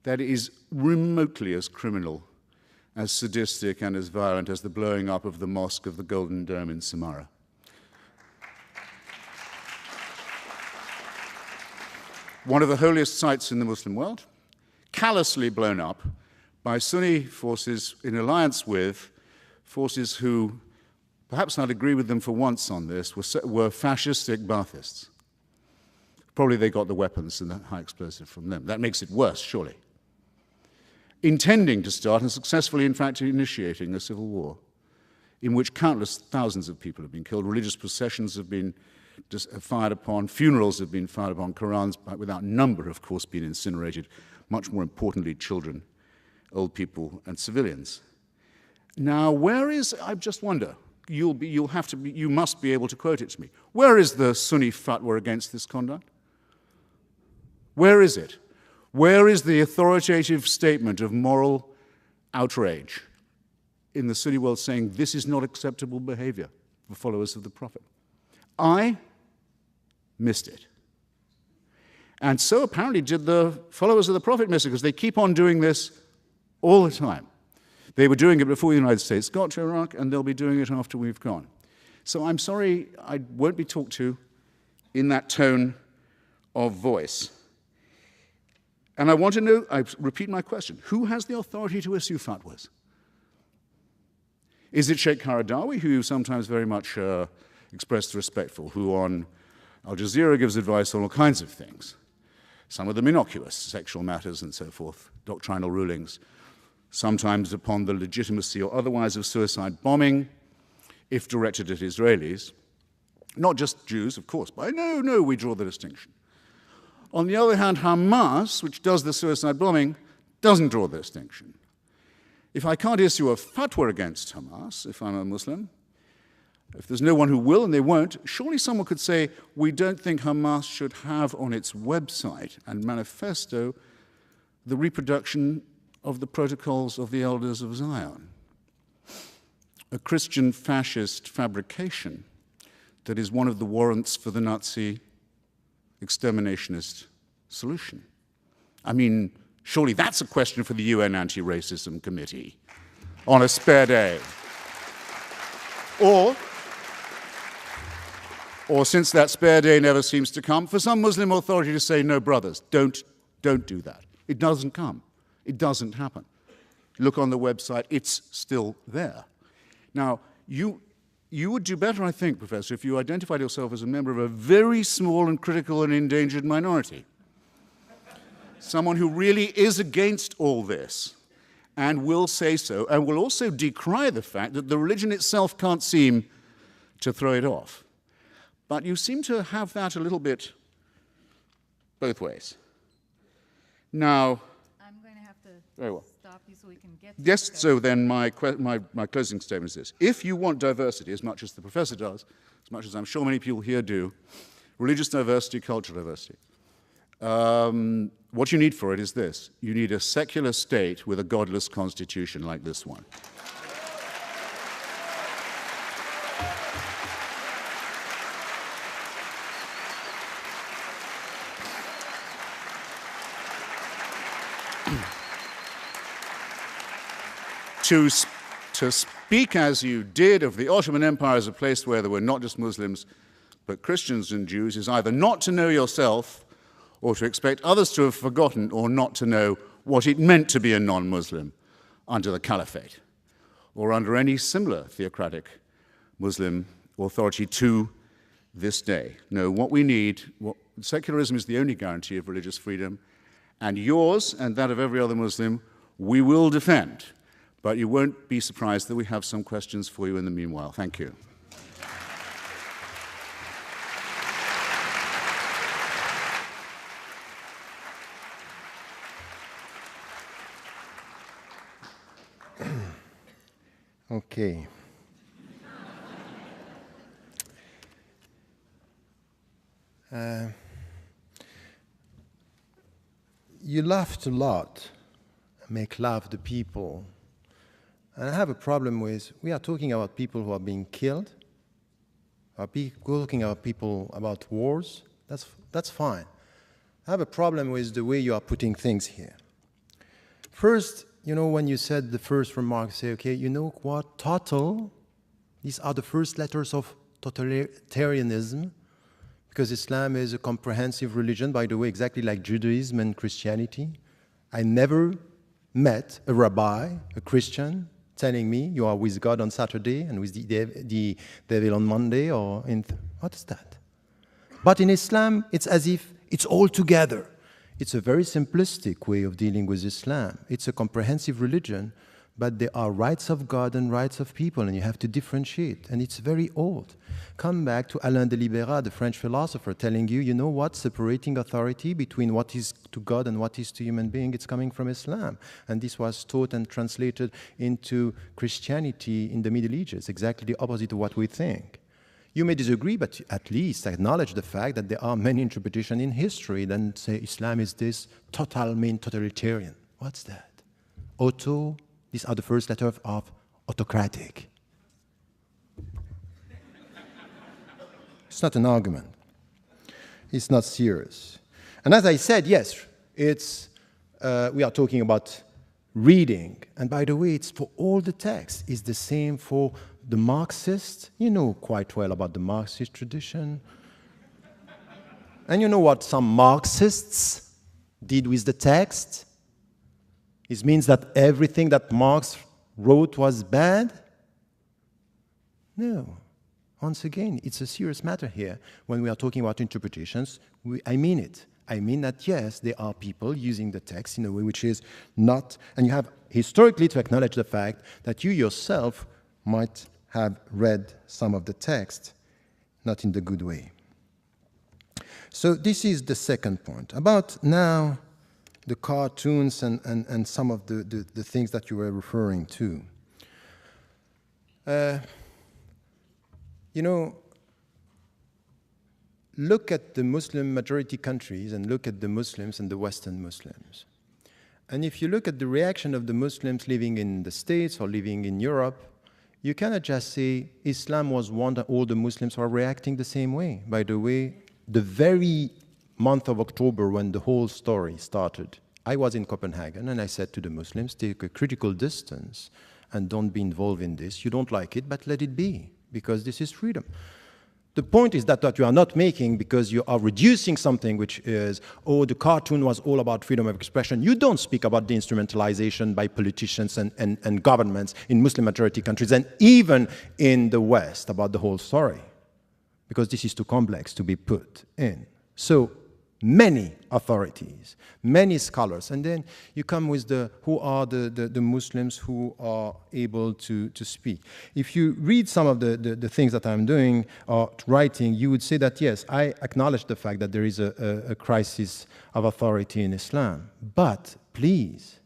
that is remotely as criminal, as sadistic, and as violent as the blowing up of the Mosque of the Golden Dome in Samarra. One of the holiest sites in the Muslim world, callously blown up by Sunni forces in alliance with forces who, perhaps I'd agree with them for once on this, were fascistic Baathists. Probably they got the weapons and the high explosive from them. That makes it worse, surely. Intending to start and successfully, in fact, initiating a civil war in which countless thousands of people have been killed, religious processions have been fired upon, funerals have been fired upon, Qurans, without number, of course, been incinerated, much more importantly, children, old people, and civilians. Now, where is, I just wonder, you must be able to quote it to me. Where is the Sunni fatwa against this conduct? Where is it? Where is the authoritative statement of moral outrage in the Sunni world saying this is not acceptable behavior for followers of the Prophet? I missed it. And so apparently did the followers of the Prophet miss it, because they keep on doing this all the time. They were doing it before the United States got to Iraq, and they'll be doing it after we've gone. So I'm sorry I won't be talked to in that tone of voice. And I want to know, I repeat my question, who has the authority to issue fatwas? Is it Sheikh Qaradawi, who you sometimes very much expressed respect for, who on Al Jazeera gives advice on all kinds of things, some of them innocuous, sexual matters and so forth, doctrinal rulings, sometimes upon the legitimacy or otherwise of suicide bombing, if directed at Israelis, not just Jews, of course, but no, we draw the distinction. On the other hand, Hamas, which does the suicide bombing, doesn't draw the distinction. If I can't issue a fatwa against Hamas, if I'm a Muslim, if there's no one who will, and they won't, surely someone could say, we don't think Hamas should have on its website and manifesto the reproduction of the protocols of the elders of Zion, a Christian fascist fabrication that is one of the warrants for the Nazi exterminationist solution. I mean, surely that's a question for the UN Anti-Racism Committee on a spare day. Or since that spare day never seems to come, for some Muslim authority to say, no, brothers, don't do that. It doesn't come. It doesn't happen. Look on the website, it's still there. Now, you would do better, I think, Professor, if you identified yourself as a member of a very small and critical and endangered minority. Someone who really is against all this and will say so, and will also decry the fact that the religion itself can't seem to throw it off. But you seem to have that a little bit both ways. Now, I'm going to have to very well. Stop you so we can get to yes, so then my closing statement is this. If you want diversity, as much as the professor does, as much as I'm sure many people here do, religious diversity, cultural diversity, what you need for it is this. You need a secular state with a godless constitution like this one. To speak as you did of the Ottoman Empire as a place where there were not just Muslims, but Christians and Jews, is either not to know yourself or to expect others to have forgotten or not to know what it meant to be a non-Muslim under the Caliphate or under any similar theocratic Muslim authority to this day. No, what we need, secularism is the only guarantee of religious freedom, and yours and that of every other Muslim we will defend. But you won't be surprised that we have some questions for you in the meanwhile. Thank you. Okay. You laughed a lot, make laugh the people. And I have a problem with, we are talking about people who are being killed, talking about people about wars, that's fine. I have a problem with the way you are putting things here. First, you know, when you said the first remark, say, okay, you know what, total, these are the first letters of totalitarianism, because Islam is a comprehensive religion, by the way, exactly like Judaism and Christianity. I never met a rabbi, a Christian, telling me you are with God on Saturday and with the devil on Monday, or what is that? But in Islam, it's as if it's all together. It's a very simplistic way of dealing with Islam. It's a comprehensive religion, but there are rights of God and rights of people, and you have to differentiate, and it's very old. Come back to Alain de Libera, the French philosopher, telling you, you know what, separating authority between what is to God and what is to human being, it's coming from Islam. And this was taught and translated into Christianity in the Middle Ages, exactly the opposite of what we think. You may disagree, but at least acknowledge the fact that there are many interpretations in history that say Islam is this totalitarian. What's that? Auto, these are the first letters of autocratic. It's not an argument. It's not serious. And as I said, yes, it's, we are talking about reading. And by the way, it's for all the texts. It's the same for the Marxists. You know quite well about the Marxist tradition. And you know what some Marxists did with the text? It means that everything that Marx wrote was bad? No. Once again, it's a serious matter here. When we are talking about interpretations, I mean it. I mean that, yes, there are people using the text in a way which is not, and you have historically to acknowledge the fact that you yourself might have read some of the text, not in the good way. So this is the second point. About now the cartoons and some of the things that you were referring to. You know, look at the Muslim majority countries and look at the Muslims and the Western Muslims. And if you look at the reaction of the Muslims living in the States or living in Europe, you cannot just say Islam was one that all the Muslims are reacting the same way. By the way, the very month of October when the whole story started, I was in Copenhagen and I said to the Muslims, take a critical distance and don't be involved in this. You don't like it, but let it be, because this is freedom. The point is that you are not making because you are reducing something which is, oh, the cartoon was all about freedom of expression. You don't speak about the instrumentalization by politicians and governments in Muslim majority countries and even in the West about the whole story, because this is too complex to be put in. So many authorities, many scholars, and then you come with who are the Muslims who are able to speak. If you read some of the things that I'm doing or writing, you would say that, yes, I acknowledge the fact that there is a crisis of authority in Islam. But please,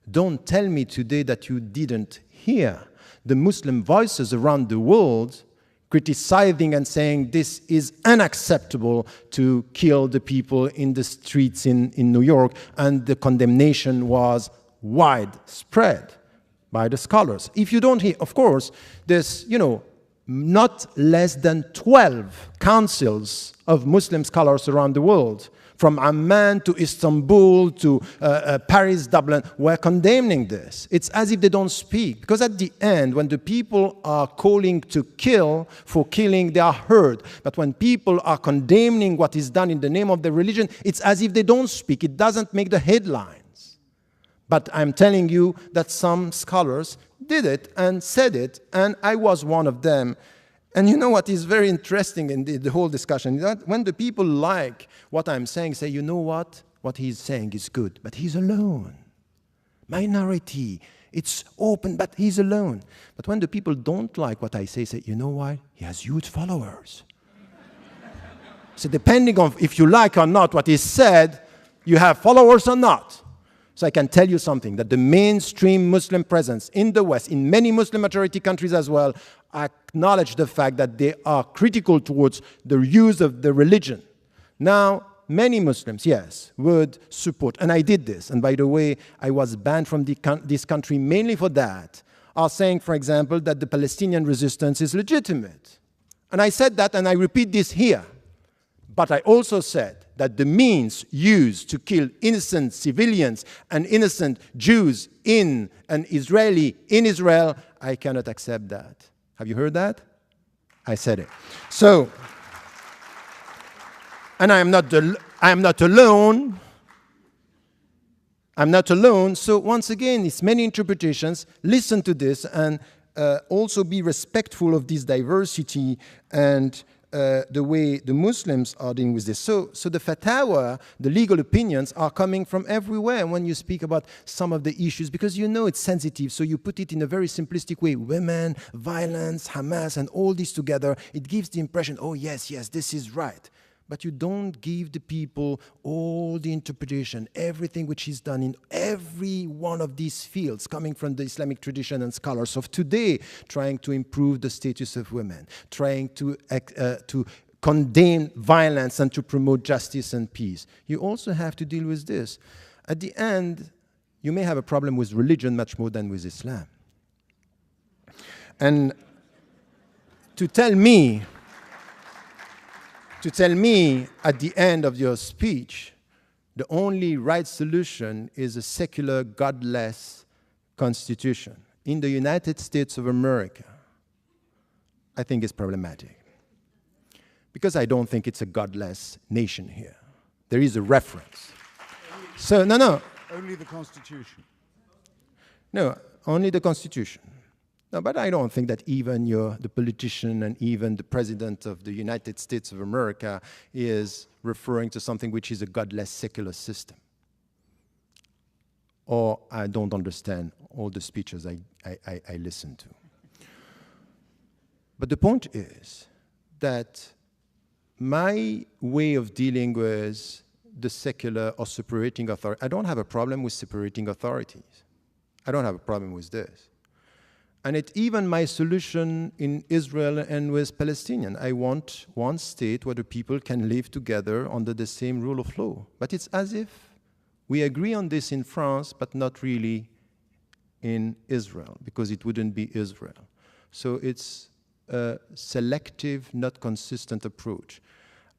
don't tell me today that you didn't hear the Muslim voices around the world criticizing and saying this is unacceptable to kill the people in the streets in New York, and the condemnation was widespread by the scholars. If you don't hear, of course, there's, you know, not less than 12 councils of Muslim scholars around the world, from Amman to Istanbul to Paris, Dublin, were condemning this. It's as if they don't speak. Because at the end, when the people are calling to kill for killing, they are heard. But when people are condemning what is done in the name of the religion, it's as if they don't speak. It doesn't make the headlines. But I'm telling you that some scholars did it and said it, and I was one of them. And you know what is very interesting in the whole discussion? That when the people like what I'm saying, say, you know what he's saying is good, but he's alone. Minority, it's open, but he's alone. But when the people don't like what I say, you know why? He has huge followers. So depending on if you like or not what is said, you have followers or not. So I can tell you something, that the mainstream Muslim presence in the West, in many Muslim majority countries as well, acknowledge the fact that they are critical towards the use of the religion. Now, many Muslims, yes, would support, and I did this, and by the way, I was banned from this country mainly for that, are saying, for example, that the Palestinian resistance is legitimate. And I said that, and I repeat this here. But I also said that the means used to kill innocent civilians and innocent Jews and Israeli in Israel, I cannot accept that. Have you heard that? I said it. So, and I am not alone. I'm not alone. So once again, it's many interpretations. Listen to this and also be respectful of this diversity and the way the Muslims are dealing with this. So the fatwa, the legal opinions, are coming from everywhere when you speak about some of the issues, because you know it's sensitive, so you put it in a very simplistic way. Women, violence, Hamas, and all this together, it gives the impression, oh yes, this is right. But you don't give the people all the interpretation, everything which is done in every one of these fields coming from the Islamic tradition and scholars of today, trying to improve the status of women, trying to condemn violence and to promote justice and peace. You also have to deal with this. At the end, you may have a problem with religion much more than with Islam. And to tell me at the end of your speech, the only right solution is a secular, godless constitution in the United States of America, I think is problematic. Because I don't think it's a godless nation here. There is a reference. So, no. Only the Constitution. No, only the Constitution. No, but I don't think that even the politician and even the president of the United States of America is referring to something which is a godless secular system. Or I don't understand all the speeches I listen to. But the point is that my way of dealing with the secular or separating authority, I don't have a problem with separating authorities. I don't have a problem with this. And it's even my solution in Israel and with Palestinians. I want one state where the people can live together under the same rule of law. But it's as if we agree on this in France, but not really in Israel, because it wouldn't be Israel. So it's a selective, not consistent approach.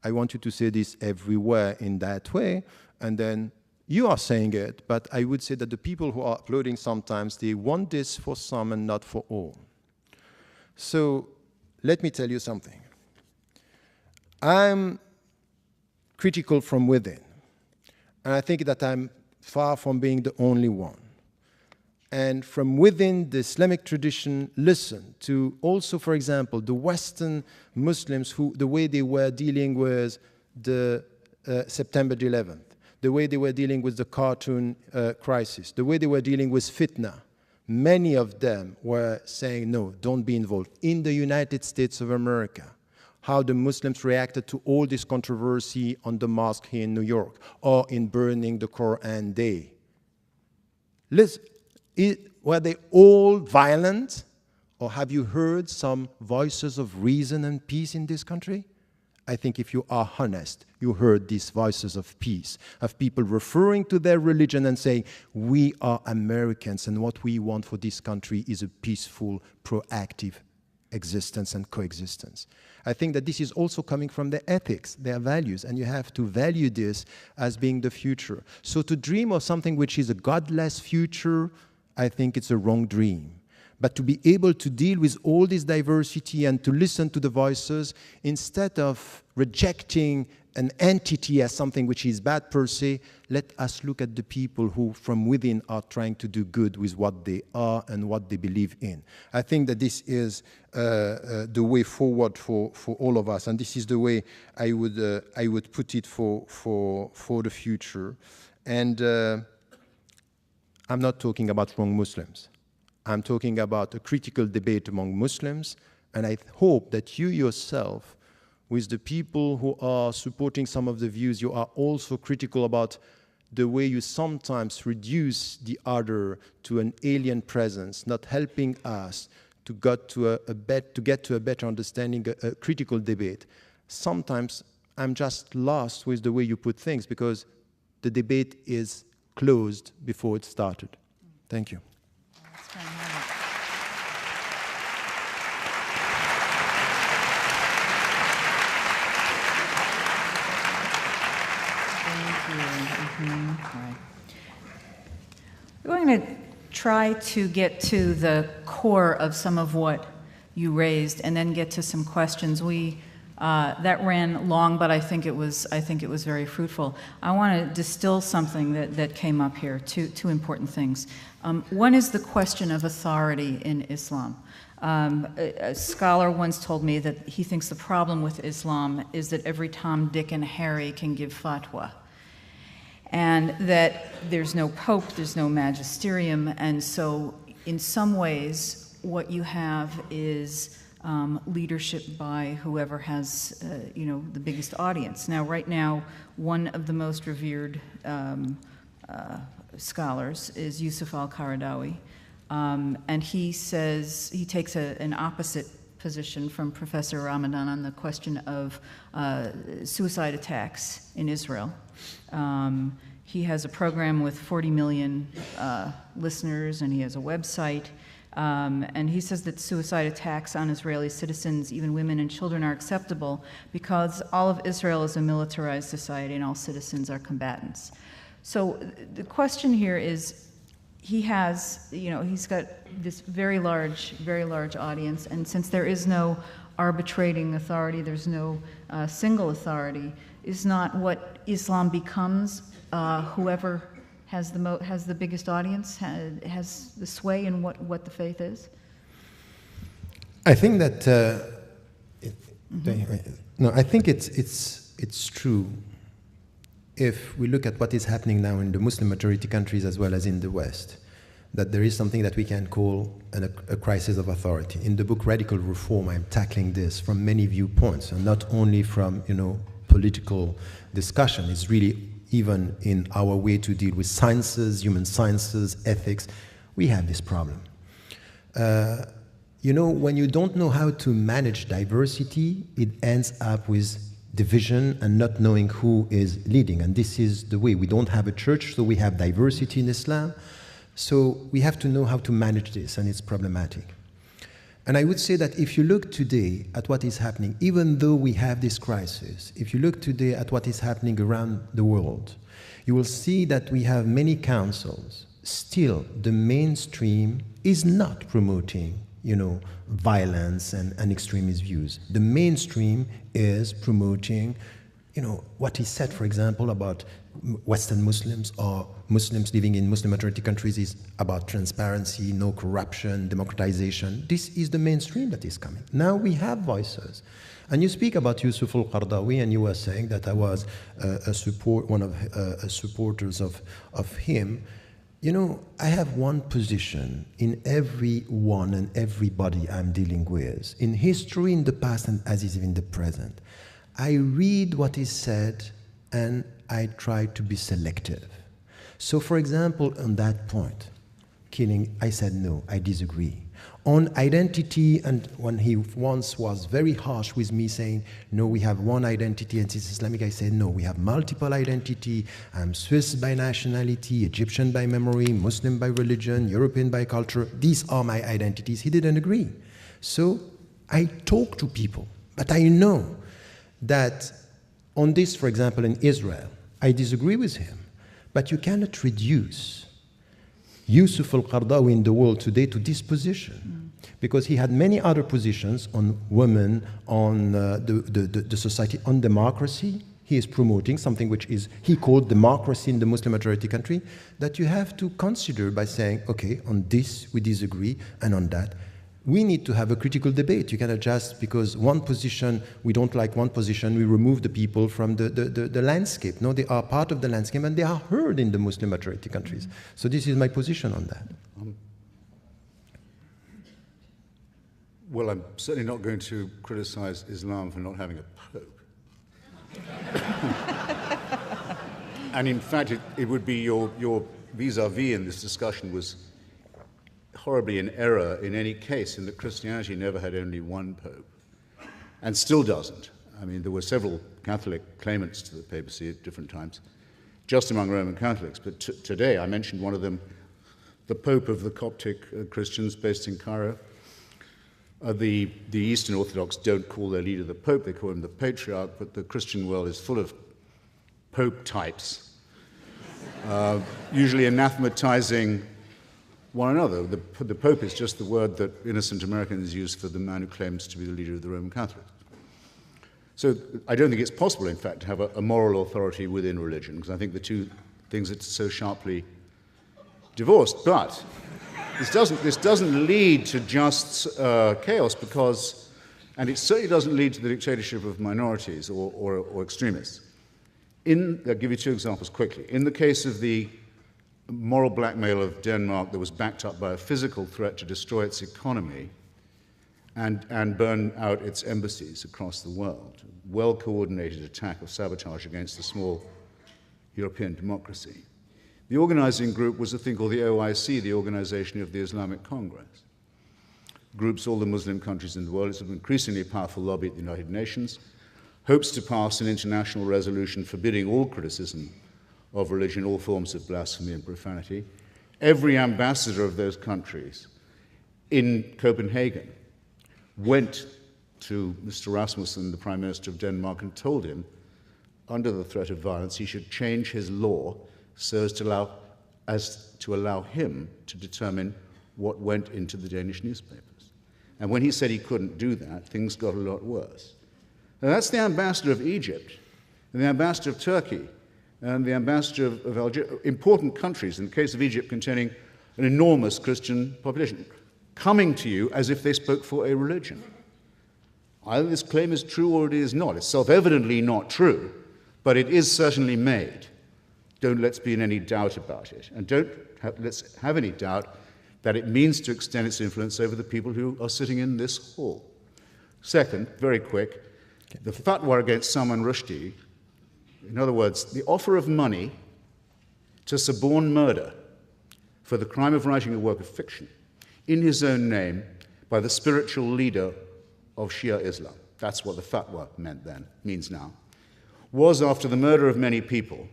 I want you to say this everywhere in that way, and then you are saying it, but I would say that the people who are uploading sometimes, they want this for some and not for all. So let me tell you something. I'm critical from within, and I think that I'm far from being the only one. And from within the Islamic tradition, listen to also, for example, the Western Muslims, who the way they were dealing with the September 11th, the way they were dealing with the cartoon crisis, the way they were dealing with fitna. Many of them were saying, no, don't be involved. In the United States of America, how the Muslims reacted to all this controversy on the mosque here in New York, or in burning the Quran Day. Listen, were they all violent? Or have you heard some voices of reason and peace in this country? I think if you are honest, you heard these voices of peace, of people referring to their religion and saying, we are Americans and what we want for this country is a peaceful, proactive existence and coexistence. I think that this is also coming from their ethics, their values, and you have to value this as being the future. So to dream of something which is a godless future, I think it's a wrong dream. But to be able to deal with all this diversity and to listen to the voices instead of rejecting an entity as something which is bad per se. Let us look at the people who from within are trying to do good with what they are and what they believe in. I think that this is the way forward for all of us, and this is the way I would put it for the future. And I'm not talking about wrong Muslims. I'm talking about a critical debate among Muslims, and I hope that you yourself, with the people who are supporting some of the views, you are also critical about the way you sometimes reduce the other to an alien presence, not helping us to get to a better understanding, a critical debate. Sometimes I'm just lost with the way you put things because the debate is closed before it started. Thank you. Right. We're going to try to get to the core of some of what you raised, and then get to some questions. That ran long, but I think it was very fruitful. I want to distill something that came up here. Two important things. One is the question of authority in Islam. A scholar once told me that he thinks the problem with Islam is that every Tom, Dick, and Harry can give fatwa, and that there's no pope, there's no magisterium, and so in some ways what you have is leadership by whoever has the biggest audience. Now, right now, one of the most revered scholars is Yusuf al-Qaradawi, and he says he takes an opposite position from Professor Ramadan on the question of suicide attacks in Israel. He has a program with 40 million listeners, and he has a website. And he says that suicide attacks on Israeli citizens, even women and children, are acceptable because all of Israel is a militarized society and all citizens are combatants. So the question here is, he's got this very large audience, and since there is no arbitrating authority, there's no single authority, is not what Islam becomes whoever has the biggest audience, has the sway in what the faith is? I think that I think it's true. If we look at what is happening now in the Muslim majority countries as well as in the West, that there is something that we can call a crisis of authority. In the book Radical Reform, I'm tackling this from many viewpoints, and not only from political discussion. It's really even in our way to deal with sciences, human sciences, ethics, we have this problem. When you don't know how to manage diversity, it ends up with division and not knowing who is leading. And this is the way. We don't have a church, so we have diversity in Islam. So we have to know how to manage this, and it's problematic. And I would say that if you look today at what is happening, even though we have this crisis, if you look today at what is happening around the world, you will see that we have many councils. Still, the mainstream is not promoting, violence and extremist views. The mainstream is promoting, what is said, for example, about Western Muslims or Muslims living in Muslim majority countries is about transparency, no corruption, democratization. This is the mainstream that is coming. Now we have voices. And you speak about Yusuf al-Qaradawi, and you were saying that I was one of supporters of him. I have one position in everyone and everybody I'm dealing with, in history, in the past, and as is in the present. I read what is said, and I try to be selective. So, for example, on that point, killing, I said no, I disagree. On identity, and when he once was very harsh with me saying, no, we have one identity and it's Islamic, I said, no, we have multiple identity. I'm Swiss by nationality, Egyptian by memory, Muslim by religion, European by culture. These are my identities. He didn't agree. So I talk to people, but I know that on this, for example, in Israel, I disagree with him, but you cannot reduce Yusuf al-Qaradawi in the world today to this position, because he had many other positions on women, on the society, on democracy. he is promoting something which is, he called democracy in the Muslim majority country, that you have to consider by saying, okay, on this we disagree, and on that we need to have a critical debate. You cannot just, because one position, we don't like one position, we remove the people from the landscape. No, they are part of the landscape and they are heard in the Muslim majority countries. So this is my position on that. Well, I'm certainly not going to criticize Islam for not having a pope. And in fact, it would be your vis-a-vis in this discussion was horribly in error in any case, in that Christianity never had only one pope, and still doesn't. I mean, there were several Catholic claimants to the papacy at different times, just among Roman Catholics, but today, I mentioned one of them, the Pope of the Coptic Christians based in Cairo. The Eastern Orthodox don't call their leader the Pope, they call him the Patriarch, but the Christian world is full of Pope types, usually anathematizing one another. The Pope is just the word that innocent Americans use for the man who claims to be the leader of the Roman Catholics. So I don't think it's possible, in fact, to have a moral authority within religion, because I think the two things are so sharply divorced. But this doesn't lead to just chaos, because, and it certainly doesn't lead to the dictatorship of minorities or extremists. I'll give you two examples quickly. In the case of the moral blackmail of Denmark that was backed up by a physical threat to destroy its economy and burn out its embassies across the world, a well-coordinated attack of sabotage against a small European democracy. The organizing group was a thing called the OIC, the Organization of the Islamic Congress. Groups all the Muslim countries in the world. It's an increasingly powerful lobby at the United Nations, hopes to pass an international resolution forbidding all criticism of religion, all forms of blasphemy and profanity. Every ambassador of those countries in Copenhagen went to Mr. Rasmussen, the Prime Minister of Denmark, and told him, under the threat of violence, he should change his law so as to allow him to determine what went into the Danish newspapers. And when he said he couldn't do that, things got a lot worse. Now, that's the ambassador of Egypt, and the ambassador of Turkey, and the ambassador of Algeria, important countries, in the case of Egypt, containing an enormous Christian population, coming to you as if they spoke for a religion. Either this claim is true or it is not. It's self-evidently not true, but it is certainly made. Let's be in any doubt about it. And let's have any doubt that it means to extend its influence over the people who are sitting in this hall. Second, very quick, the fatwa against Salman Rushdie, in other words, the offer of money to suborn murder for the crime of writing a work of fiction in his own name by the spiritual leader of Shia Islam, that's what the fatwa meant then, means now, was, after the murder of many people,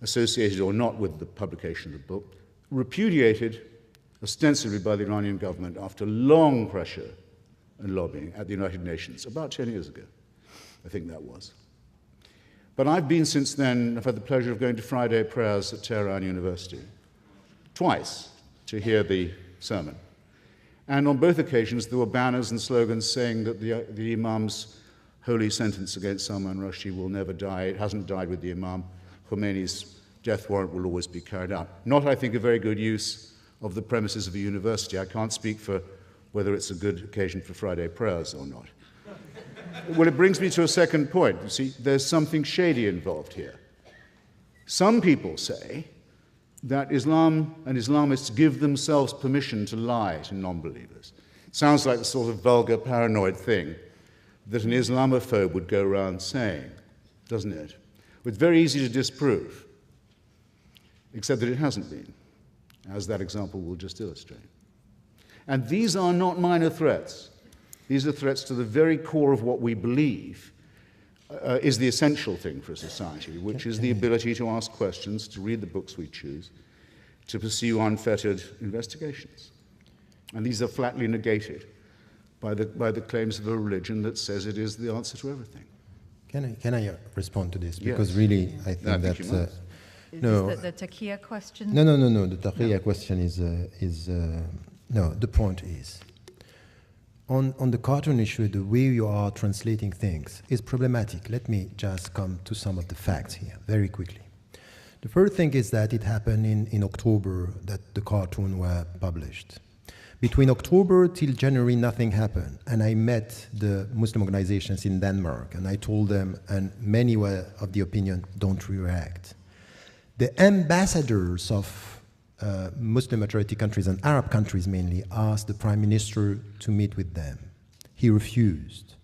associated or not with the publication of the book, repudiated ostensibly by the Iranian government after long pressure and lobbying at the United Nations, about 10 years ago, I think that was. But I've been since then, I've had the pleasure of going to Friday prayers at Tehran University, twice, to hear the sermon. And on both occasions, there were banners and slogans saying that the Imam's holy sentence against Salman Rushdie will never die. It hasn't died with the Imam. Khomeini's death warrant will always be carried out. Not, I think, a very good use of the premises of a university. I can't speak for whether it's a good occasion for Friday prayers or not. Well, it brings me to a second point. You see, there's something shady involved here. Some people say that Islam and Islamists give themselves permission to lie to non-believers. It sounds like the sort of vulgar, paranoid thing that an Islamophobe would go around saying, doesn't it? It's very easy to disprove, except that it hasn't been, as that example will just illustrate. And these are not minor threats. These are threats to the very core of what we believe is the essential thing for a society, which is the ability to ask questions, to read the books we choose, to pursue unfettered investigations. And these are flatly negated by the claims of a religion that says it is the answer to everything. Can I respond to this? Yes. Because really, I think that... Is no, this the taqiyya question? No. The taqiyya question is no, the point is, on the cartoon issue, the way you are translating things is problematic. Let me just come to some of the facts here very quickly. The first thing is that it happened in October that the cartoon were published. Between October till January, nothing happened. And I met the Muslim organizations in Denmark, and I told them, and many were of the opinion, don't react. The ambassadors of Muslim majority countries and Arab countries mainly asked the Prime Minister to meet with them. He refused.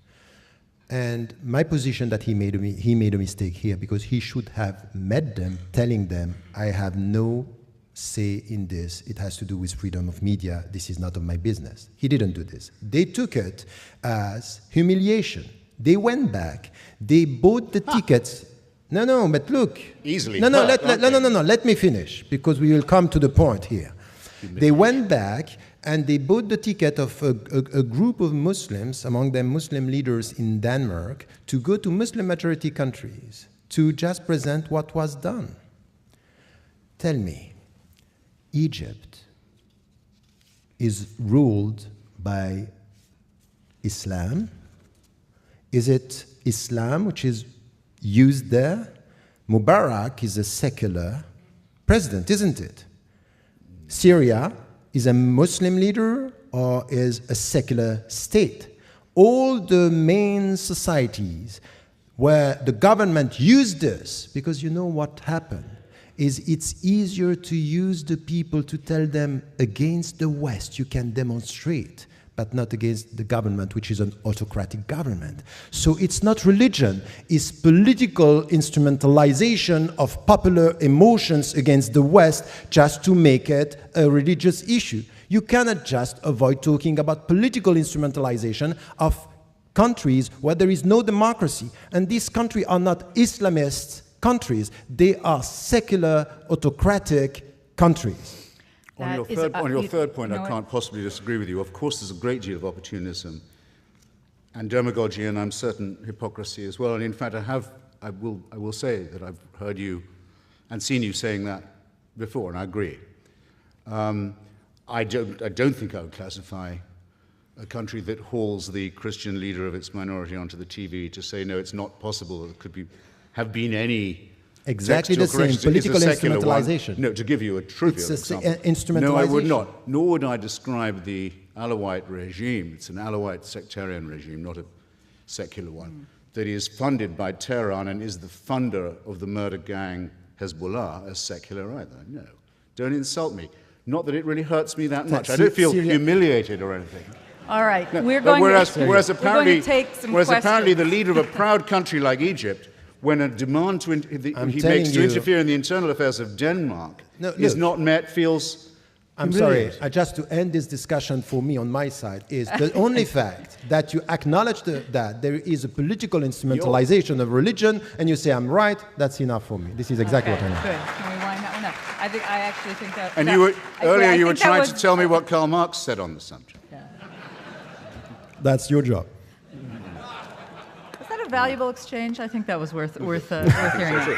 And my position that he made a mistake here, because he should have met them, telling them, I have no say in this. It has to do with freedom of media. This is not of my business. He didn't do this. They took it as humiliation. They went back. They bought the tickets. No, but look. Easily. No, let me finish, because we will come to the point here. They went back and they bought the ticket of a group of Muslims, among them Muslim leaders in Denmark, to go to Muslim majority countries to just present what was done. Tell me, Egypt is ruled by Islam? Is it Islam which is used there? Mubarak is a secular president, isn't it? Syria is a Muslim leader or is a secular state? All the main societies where the government used this, because you know what happened, is it's easier to use the people to tell them against the West you can demonstrate, but not against the government, which is an autocratic government. So it's not religion, it's political instrumentalization of popular emotions against the West just to make it a religious issue. You cannot just avoid talking about political instrumentalization of countries where there is no democracy. And these countries are not Islamist countries, they are secular, autocratic countries. On your third point, I can't possibly disagree with you. Of course, there's a great deal of opportunism and demagogy, and I'm certain hypocrisy as well. And in fact, I will say that I've heard you and seen you saying that before, and I agree. I don't think I would classify a country that hauls the Christian leader of its minority onto the TV to say, no, it's not possible that there have been any exactly the same political instrumentalization. No, to give you a trivial example. Instrumentalization. No, I would not. Nor would I describe the Alawite regime. It's an Alawite sectarian regime, not a secular one, that is funded by Tehran and is the funder of the murder gang Hezbollah as secular either. No, don't insult me. Not that it really hurts me that much. I don't feel humiliated or anything. All right, No, whereas apparently the leader of a proud country like Egypt, when a demand he makes to interfere in the internal affairs of Denmark is not met, feels I'm sorry, just to end this discussion for me on my side is the only fact that you acknowledge that there is a political instrumentalization of religion and you say I'm right, that's enough for me. This is exactly what I mean. Good. Can we wind that one up? I actually think that... And earlier you were trying to tell me what Karl Marx said on the subject. Yeah. That's your job. Was that a valuable exchange? I think that was worth hearing out.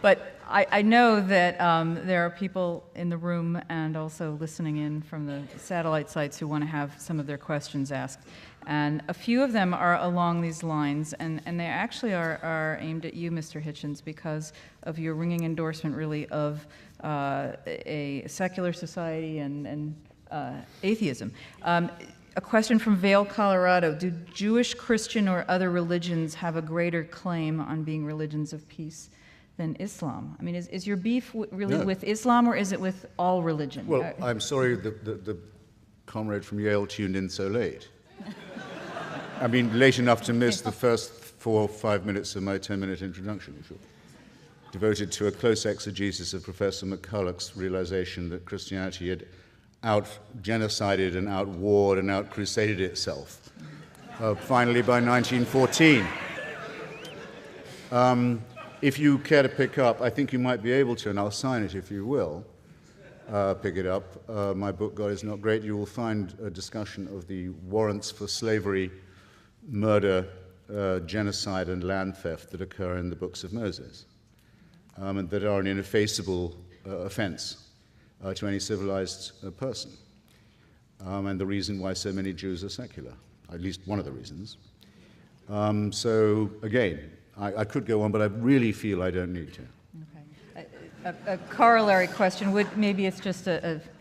But I know that there are people in the room and also listening in from the satellite sites who want to have some of their questions asked. And a few of them are along these lines, and they actually are aimed at you, Mr. Hitchens, because of your ringing endorsement, really, of a secular society and atheism. A question from Vail, Colorado. Do Jewish, Christian, or other religions have a greater claim on being religions of peace than Islam? I mean, is your beef really with Islam, or is it with all religion? Well, I'm sorry the comrade from Yale tuned in so late. I mean, late enough to miss the first 4 or 5 minutes of my 10-minute introduction, devoted to a close exegesis of Professor McCulloch's realization that Christianity had out-genocided and out-warred and out-crusaded itself, finally by 1914. If you care to pick up, I think you might be able to, and I'll sign it if you will, pick it up. My book, God is Not Great. You will find a discussion of the warrants for slavery, murder, genocide, and land theft that occur in the books of Moses, and that are an ineffaceable offense to any civilized person. and the reason why so many Jews are secular, at least one of the reasons. So again, I could go on, but I really feel I don't need to. Okay. A corollary question, maybe it's just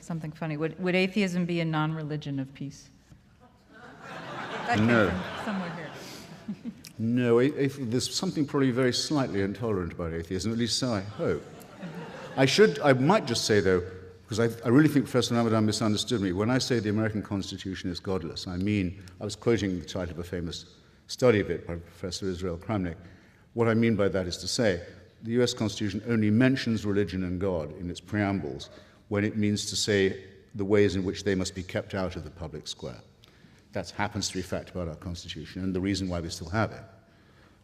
something funny. Would atheism be a non-religion of peace? That came No. from somewhere here. No, there's something probably very slightly intolerant about atheism, at least so I hope. I might just say, though, because I really think Professor Ramadan misunderstood me. When I say the American Constitution is godless, I mean, I was quoting the title of a famous study of it by Professor Israel Kramnik. What I mean by that is to say, the US Constitution only mentions religion and God in its preambles when it means to say the ways in which they must be kept out of the public square. That happens to be a fact about our Constitution and the reason why we still have it.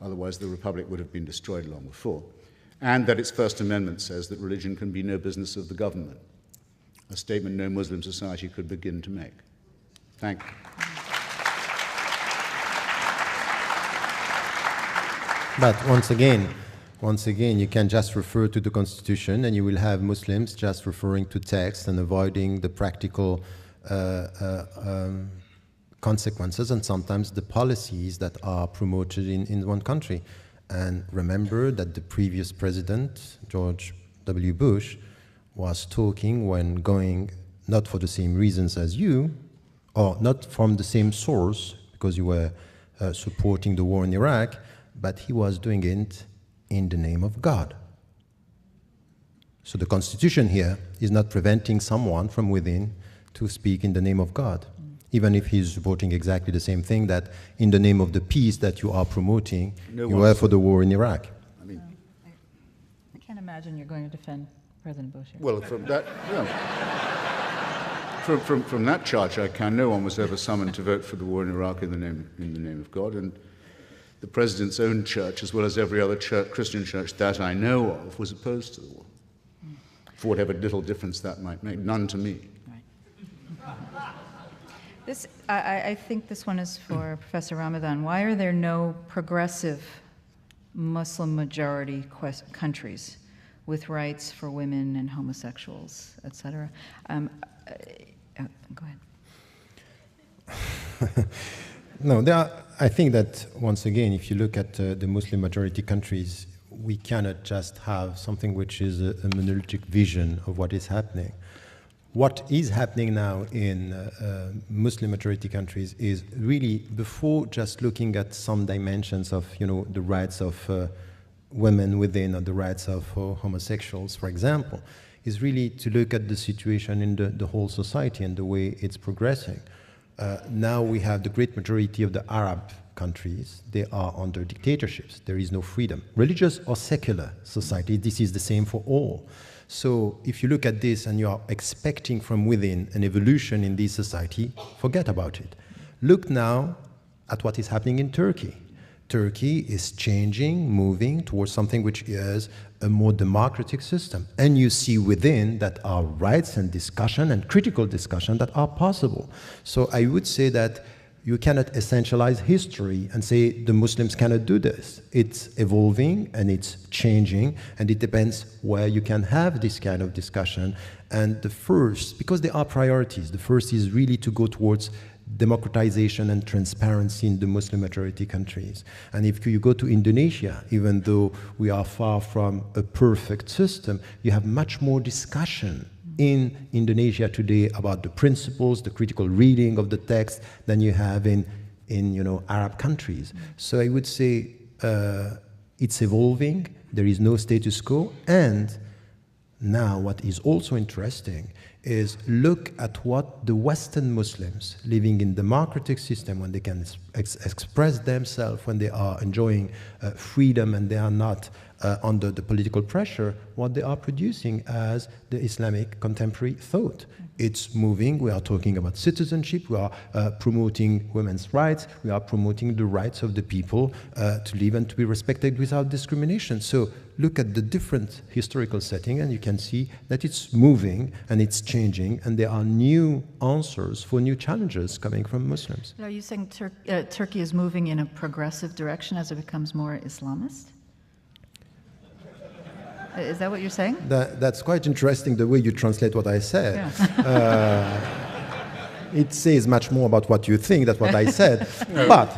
Otherwise, the Republic would have been destroyed long before. And that its First Amendment says that religion can be no business of the government, a statement no Muslim society could begin to make. Thank you. But once again, you can just refer to the Constitution and you will have Muslims just referring to text and avoiding the practical consequences and sometimes the policies that are promoted in one country. And remember that the previous president, George W. Bush, was talking when going, not for the same reasons as you, or not from the same source, because you were supporting the war in Iraq, but he was doing it in the name of God. So the Constitution here is not preventing someone from within to speak in the name of God, even if he's supporting exactly the same thing that in the name of the peace that you are promoting, you were for the war in Iraq. I mean, I can't imagine you're going to defend President Bush here. well, from that, from that charge, I can. No one was ever summoned to vote for the war in Iraq in the name of God, and the president's own church, as well as every other Christian church that I know of, was opposed to the war, for whatever little difference that might make. None to me. I think this one is for Professor Ramadan. Why are there no progressive Muslim majority countries with rights for women and homosexuals, etc.? Go ahead. No, I think that, once again, if you look at the Muslim majority countries, we cannot just have something which is a monolithic vision of what is happening. What is happening now in Muslim majority countries is really, before just looking at some dimensions of, the rights of women within or the rights of homosexuals, for example, is really to look at the situation in the whole society and the way it's progressing. Now we have the great majority of the Arab countries, they are under dictatorships. There is no freedom. Religious or secular society, this is the same for all. So if you look at this and you are expecting from within an evolution in this society, forget about it. Look now at what is happening in Turkey. Turkey is changing, moving towards something which is a more democratic system. And you see within that are rights and discussion and critical discussion that are possible. So I would say that you cannot essentialize history and say the Muslims cannot do this. It's evolving and it's changing, and it depends where you can have this kind of discussion. And the first, because there are priorities, the first is really to go towards democratization and transparency in the Muslim majority countries. And if you go to Indonesia, even though we are far from a perfect system, you have much more discussion in Indonesia today about the principles, the critical reading of the text than you have in Arab countries. So I would say it's evolving, there is no status quo, and now what is also interesting is look at what the Western Muslims living in democratic system, when they can express themselves, when they are enjoying freedom and they are not under the political pressure, what they are producing as the Islamic contemporary thought. It's moving. We are talking about citizenship. We are promoting women's rights. We are promoting the rights of the people to live and to be respected without discrimination. So look at the different historical setting and you can see that it's moving and it's changing and there are new answers for new challenges coming from Muslims. Are you saying Turkey is moving in a progressive direction as it becomes more Islamist? Is that what you're saying? That's quite interesting, the way you translate what I said. Yeah. it says much more about what you think than what I said. But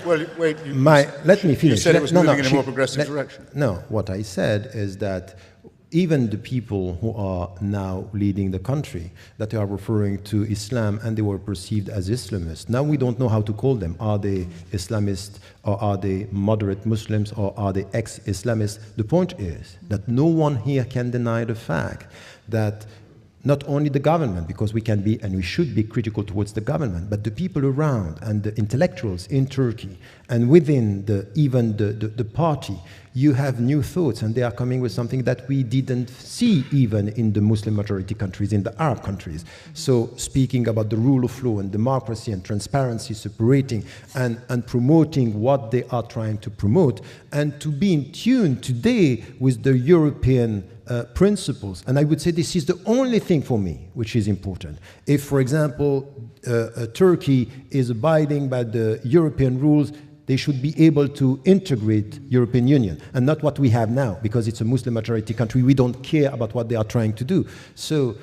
Well, wait. let me finish. You said it was moving in a more she- progressive direction. No, what I said is that even the people who are now leading the country, that they are referring to Islam and they were perceived as Islamists, now we don't know how to call them. Are they Islamists, or are they moderate Muslims, or are they ex-Islamists? The point is that no one here can deny the fact that not only the government, because we can be and we should be critical towards the government, but the people around and the intellectuals in Turkey and within even the party, you have new thoughts, and they are coming with something that we didn't see even in the Muslim majority countries, in the Arab countries. So speaking about the rule of law and democracy and transparency, separating and promoting what they are trying to promote, and to be in tune today with the European principles. And I would say this is the only thing for me which is important. If, for example, Turkey is abiding by the European rules, they should be able to integrate European Union, and not what we have now, because it's a Muslim majority country. We don't care about what they are trying to do. So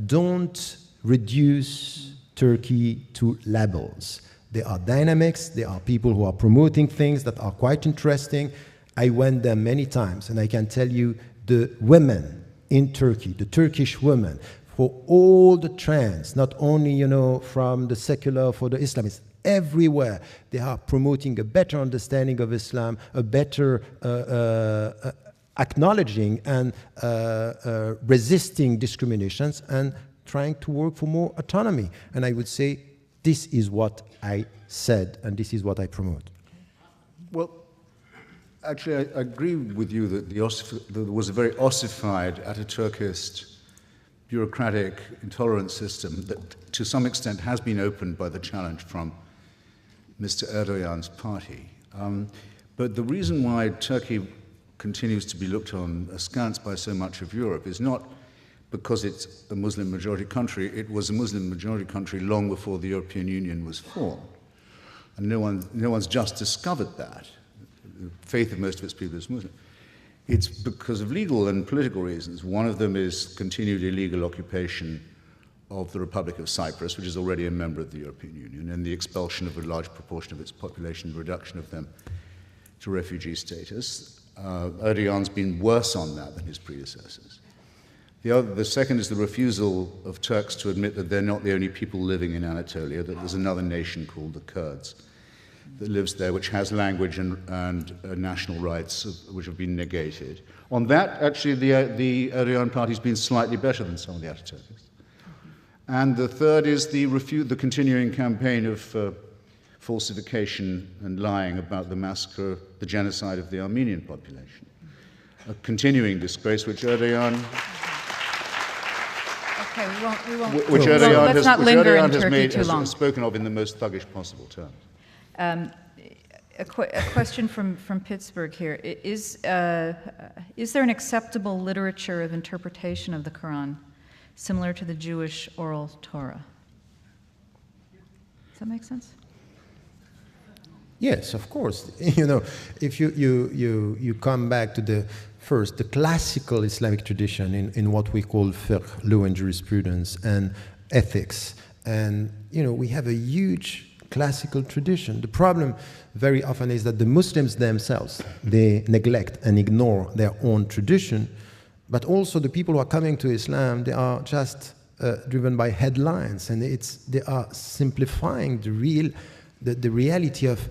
don't reduce Turkey to labels. There are dynamics, there are people who are promoting things that are quite interesting. I went there many times, and I can tell you the women in Turkey, the Turkish women, for all the trends, not only, from the secular, for the Islamists, everywhere, they are promoting a better understanding of Islam, a better acknowledging and resisting discriminations, and trying to work for more autonomy. And I would say this is what I said, and this is what I promote. Well, actually, I agree with you that there was a very ossified, Ataturkist, bureaucratic, intolerant system that to some extent has been opened by the challenge from Mr. Erdogan's party. But the reason why Turkey continues to be looked on askance by so much of Europe is not because it's a Muslim majority country. It was a Muslim majority country long before the European Union was formed. And no one's just discovered that. The faith of most of its people is Muslim. It's because of legal and political reasons. One of them is continued illegal occupation of the Republic of Cyprus, which is already a member of the European Union, and the expulsion of a large proportion of its population, the reduction of them to refugee status. Erdogan's been worse on that than his predecessors. The second is the refusal of Turks to admit that they're not the only people living in Anatolia, that there's another nation called the Kurds that lives there, which has language and national rights which have been negated. On that, actually, the Erdogan party's been slightly better than some of the Ataturkists. And the third is the continuing campaign of falsification and lying about the massacre, the genocide of the Armenian population. A continuing disgrace which Erdogan... Okay, we won't. Which Erdogan Let's not linger in has Turkey too long. spoken of in the most thuggish possible terms. A question from Pittsburgh here. Is there an acceptable literature of interpretation of the Quran similar to the Jewish oral Torah? Does that make sense? Yes, of course. If you come back to the classical Islamic tradition in what we call fiqh, law and jurisprudence, and ethics, and we have a huge classical tradition. The problem very often is that the Muslims themselves, they neglect and ignore their own tradition, but also the people who are coming to Islam, they are just driven by headlines, and they are simplifying the reality of,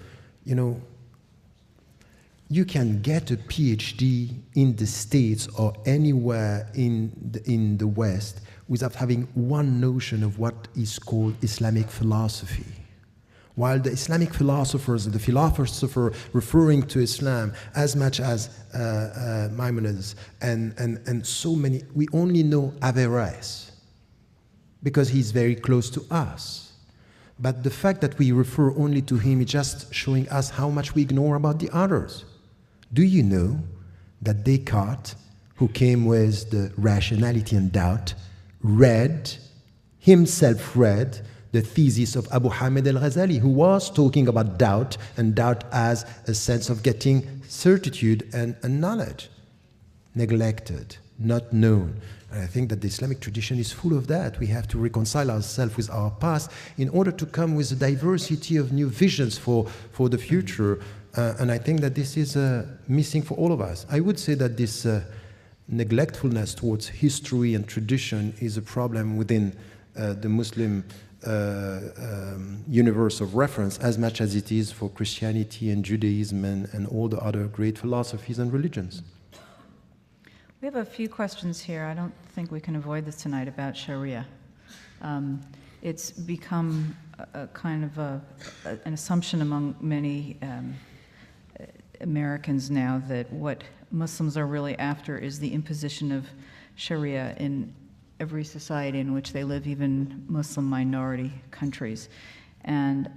you can get a PhD in the States or anywhere in the West without having one notion of what is called Islamic philosophy. While the Islamic philosophers, the philosopher referring to Islam as much as Maimonides and so many, we only know Averroes because he's very close to us. But the fact that we refer only to him is just showing us how much we ignore about the others. Do you know that Descartes, who came with the rationality and doubt, himself read the thesis of Abu Hamid al-Ghazali, who was talking about doubt, and doubt as a sense of getting certitude and knowledge. Neglected, not known. And I think that the Islamic tradition is full of that. We have to reconcile ourselves with our past in order to come with a diversity of new visions for the future. And I think that this is missing for all of us. I would say that this neglectfulness towards history and tradition is a problem within the Muslim universe of reference as much as it is for Christianity and Judaism and all the other great philosophies and religions. We have a few questions here. I don't think we can avoid this tonight about Sharia. It's become a kind of an assumption among many Americans now that what Muslims are really after is the imposition of Sharia in every society in which they live, even Muslim minority countries. And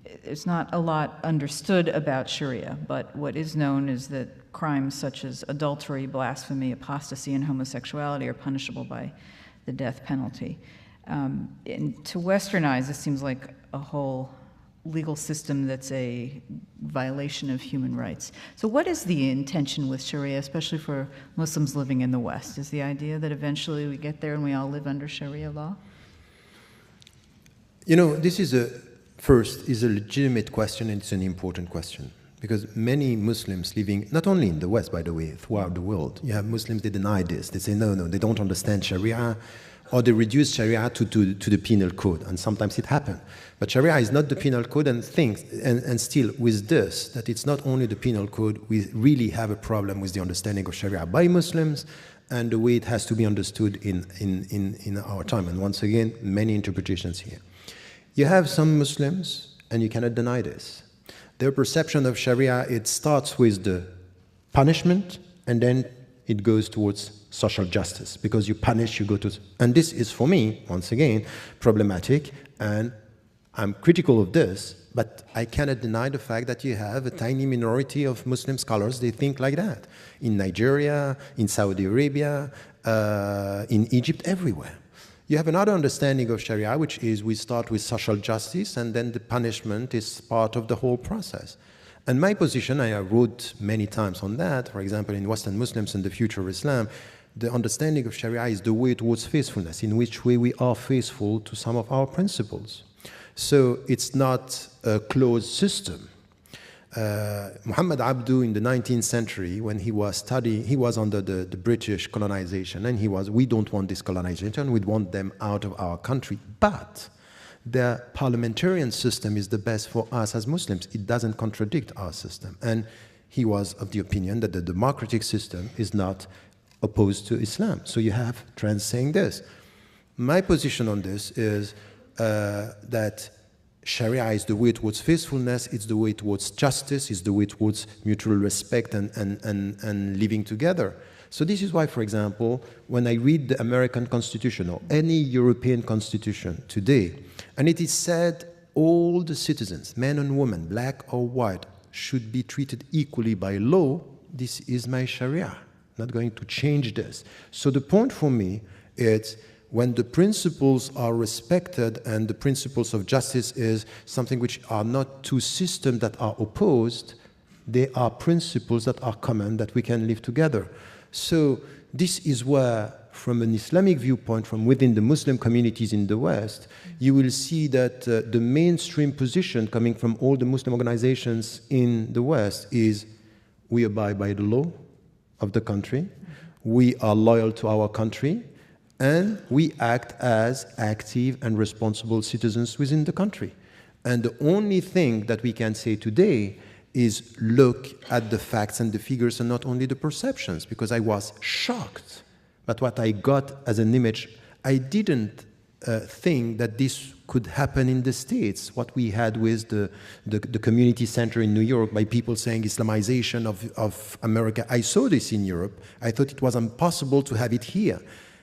it's not a lot understood about Sharia, but what is known is that crimes such as adultery, blasphemy, apostasy, and homosexuality are punishable by the death penalty. And to Westernize, this seems like a whole legal system that's a violation of human rights. So what is the intention with Sharia, especially for Muslims living in the West? Is the idea that eventually we get there and we all live under Sharia law? You know, this is a legitimate question, and it's an important question. Because many Muslims living, not only in the West, by the way, throughout the world, you have Muslims, they deny this. They say, no, they don't understand Sharia, or they reduce Sharia to the penal code, and sometimes it happens. But Sharia is not the penal code, and still with this, that it's not only the penal code, we really have a problem with the understanding of Sharia by Muslims, and the way it has to be understood in our time. And once again, many interpretations here. You have some Muslims, and you cannot deny this. Their perception of Sharia, it starts with the punishment, and then it goes towards social justice. Because you punish, you go to... And this is, for me, once again, problematic, and I'm critical of this, but I cannot deny the fact that you have a tiny minority of Muslim scholars, they think like that. In Nigeria, in Saudi Arabia, in Egypt, everywhere. You have another understanding of Sharia, which is we start with social justice, and then the punishment is part of the whole process. And my position, I wrote many times on that, for example, in Western Muslims and the Future of Islam, the understanding of Sharia is the way towards faithfulness, in which way we are faithful to some of our principles. So it's not a closed system. Muhammad Abdu in the 19th century, when he was studying, he was under the British colonization, and we don't want this colonization, we want them out of our country. But the parliamentarian system is the best for us as Muslims. It doesn't contradict our system. And he was of the opinion that the democratic system is not opposed to Islam. So you have trends saying this. My position on this is that Sharia is the way towards faithfulness, it's the way towards justice, it's the way towards mutual respect and living together. So this is why, for example, when I read the American Constitution or any European Constitution today, and it is said all the citizens, men and women, black or white, should be treated equally by law, this is my Sharia. I'm not going to change this. So the point for me is when the principles are respected, and the principles of justice is something which are not two systems that are opposed, they are principles that are common, that we can live together. So this is where, from an Islamic viewpoint, from within the Muslim communities in the West, you will see that the mainstream position coming from all the Muslim organizations in the West is we abide by the law of the country, we are loyal to our country, and we act as active and responsible citizens within the country. And the only thing that we can say today is look at the facts and the figures and not only the perceptions, because I was shocked at what I got as an image. I didn't think that this could happen in the States, what we had with the community center in New York by people saying Islamization of America. I saw this in Europe. I thought it was impossible to have it here.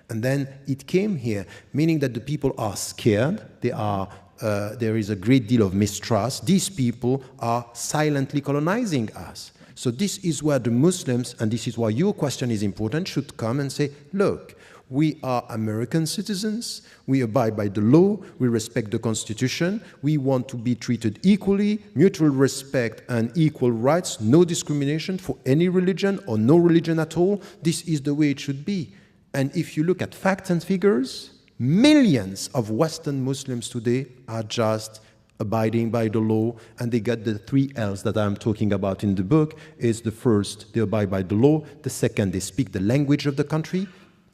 And then it came here, meaning that the people are scared, there is a great deal of mistrust. These people are silently colonizing us. So this is where the Muslims, and this is why your question is important, should come and say, look, we are American citizens, we abide by the law, we respect the Constitution, we want to be treated equally, mutual respect and equal rights, no discrimination for any religion or no religion at all. This is the way it should be. And if you look at facts and figures, millions of Western Muslims today are just abiding by the law, and they get the 3 L's that I'm talking about in the book. Is the first, they abide by the law. The second, they speak the language of the country,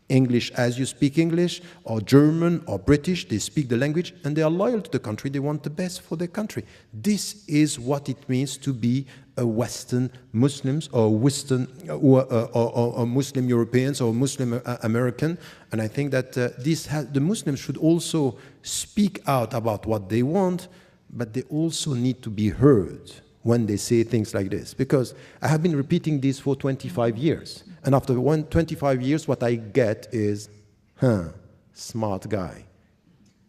English as you speak English, or German or British, they speak the language, and they are loyal to the country. They want the best for their country. This is what it means to be a Western Muslims or Western or Muslim Europeans or Muslim American. And I think that the Muslims should also speak out about what they want, but they also need to be heard when they say things like this. Because I have been repeating this for 25 years. And after 25 years, what I get is, smart guy.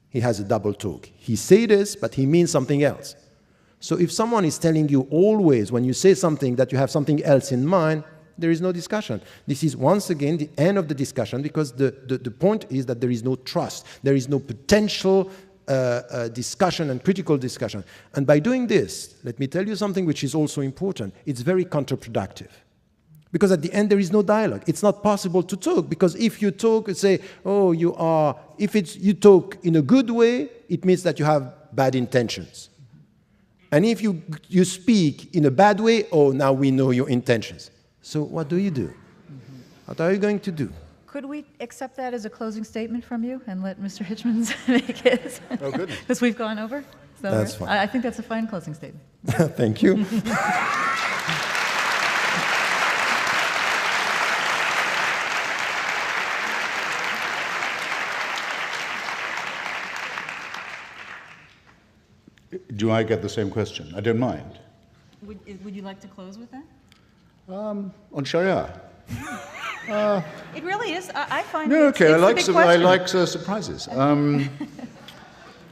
He has a double talk. He say this, but he means something else. So if someone is telling you always, when you say something, that you have something else in mind, there is no discussion. This is, once again, the end of the discussion, because the point is that there is no trust. There is no potential discussion and critical discussion. And by doing this, let me tell you something which is also important. It's very counterproductive. Because at the end, there is no dialogue. It's not possible to talk, because if you talk and say, oh, you talk in a good way, it means that you have bad intentions. And if you speak in a bad way, oh, now we know your intentions. So what do you do? What are you going to do? Could we accept that as a closing statement from you and let Mr. Hitchens make his? Oh, goodness. Because we've gone over. So That's fine. I think that's a fine closing statement. Thank you. Do I get the same question? I don't mind. Would you like to close with that? On Sharia? It really is. I find No, it's okay, the big question. I like surprises.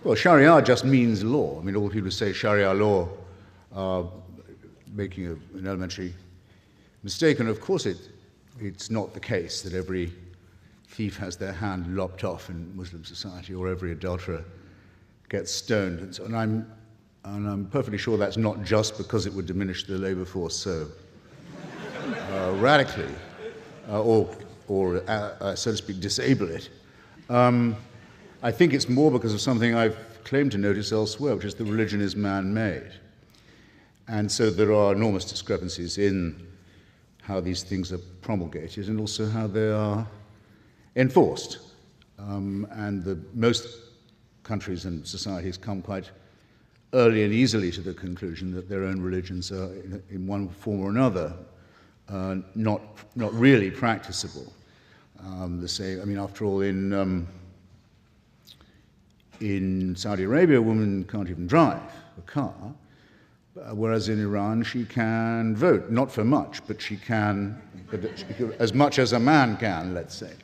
Well, Sharia just means law. I mean, all people who say Sharia law are making an elementary mistake, and of course it's not the case that every thief has their hand lopped off in Muslim society, or every adulterer gets stoned, and so on. And I'm perfectly sure that's not just because it would diminish the labor force so radically, or so to speak, disable it. I think it's more because of something I've claimed to notice elsewhere, which is that religion is man-made. And so there are enormous discrepancies in how these things are promulgated and also how they are enforced. And most countries and societies come quite early and easily to the conclusion that their own religions are, in one form or another, not really practicable. After all, in Saudi Arabia, a woman can't even drive a car, whereas in Iran she can vote, not for much, but she can, as much as a man can, let's say.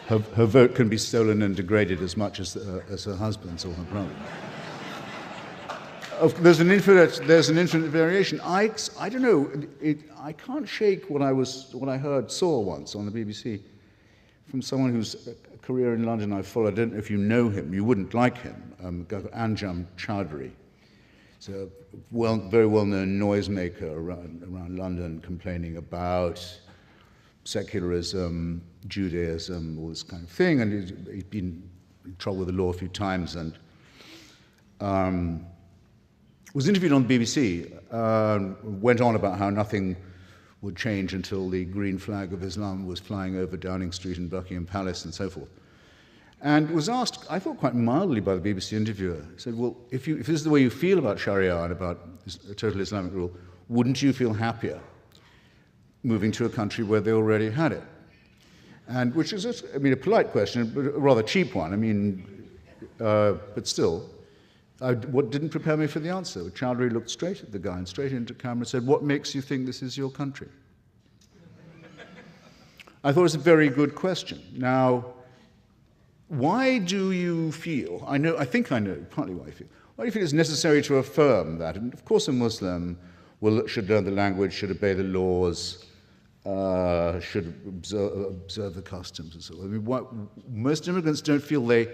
Her vote can be stolen and degraded as much as her husband's or her brother. There's an infinite variation. I don't know. I can't shake what I saw once on the BBC from someone whose career in London I followed. I don't know if you know him. You wouldn't like him. Anjum Chowdhury. He's a very well-known noisemaker around London, complaining about secularism, Judaism, all this kind of thing. And he's been in trouble with the law a few times, and was interviewed on the BBC, went on about how nothing would change until the green flag of Islam was flying over Downing Street and Buckingham Palace and so forth. And was asked, I thought quite mildly by the BBC interviewer, he said, well, if this is the way you feel about Sharia and about total Islamic rule, wouldn't you feel happier moving to a country where they already had it? And which is, a polite question, but a rather cheap one. But still. What didn't prepare me for the answer? Chowdhury looked straight at the guy and straight into camera and said, what makes you think this is your country? I thought it was a very good question. Now, why do you feel, I think I know partly why you feel, why do you feel it's necessary to affirm that? And of course a Muslim should learn the language, should obey the laws, should observe the customs and so on. Most immigrants don't feel they,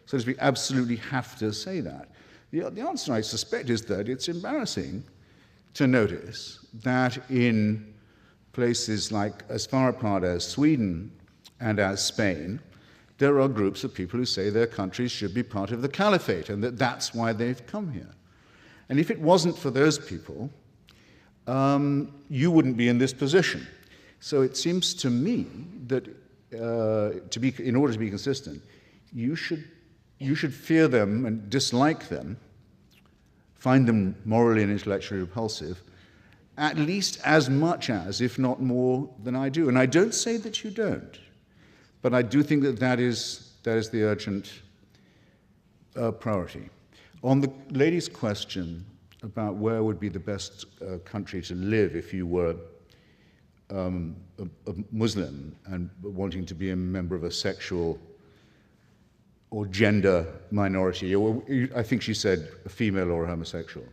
so to speak, absolutely have to say that. The answer, I suspect, is that it's embarrassing to notice that in places like as far apart as Sweden and as Spain, there are groups of people who say their countries should be part of the caliphate and that that's why they've come here. And if it wasn't for those people, you wouldn't be in this position. So it seems to me that in order to be consistent, you should fear them and dislike them, find them morally and intellectually repulsive, at least as much as, if not more, than I do. And I don't say that you don't, but I do think that that is the urgent priority. On the lady's question about where would be the best country to live if you were a Muslim and wanting to be a member of a sexual or gender minority, or I think she said a female or a homosexual.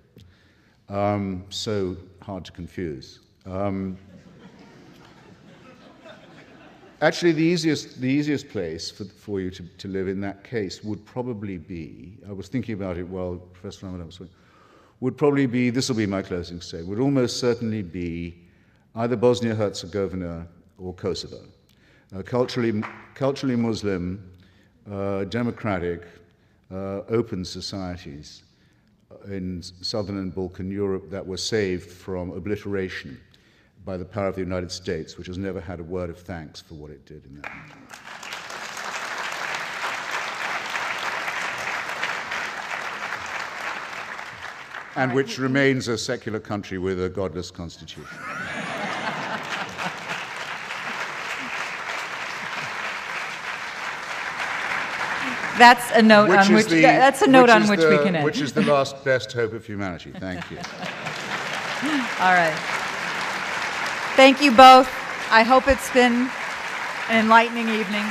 So hard to confuse. Actually, the easiest place for you to live in that case would probably be, I was thinking about it while Professor Ramadan was speaking, would probably be, this will be my closing statement, would almost certainly be either Bosnia-Herzegovina or Kosovo. Culturally Muslim, democratic, open societies in southern and Balkan Europe that were saved from obliteration by the power of the United States, which has never had a word of thanks for what it did in that region. And which remains a secular country with a godless constitution. That's a note on which we can end. Which is the last best hope of humanity. Thank you. All right. Thank you both. I hope it's been an enlightening evening.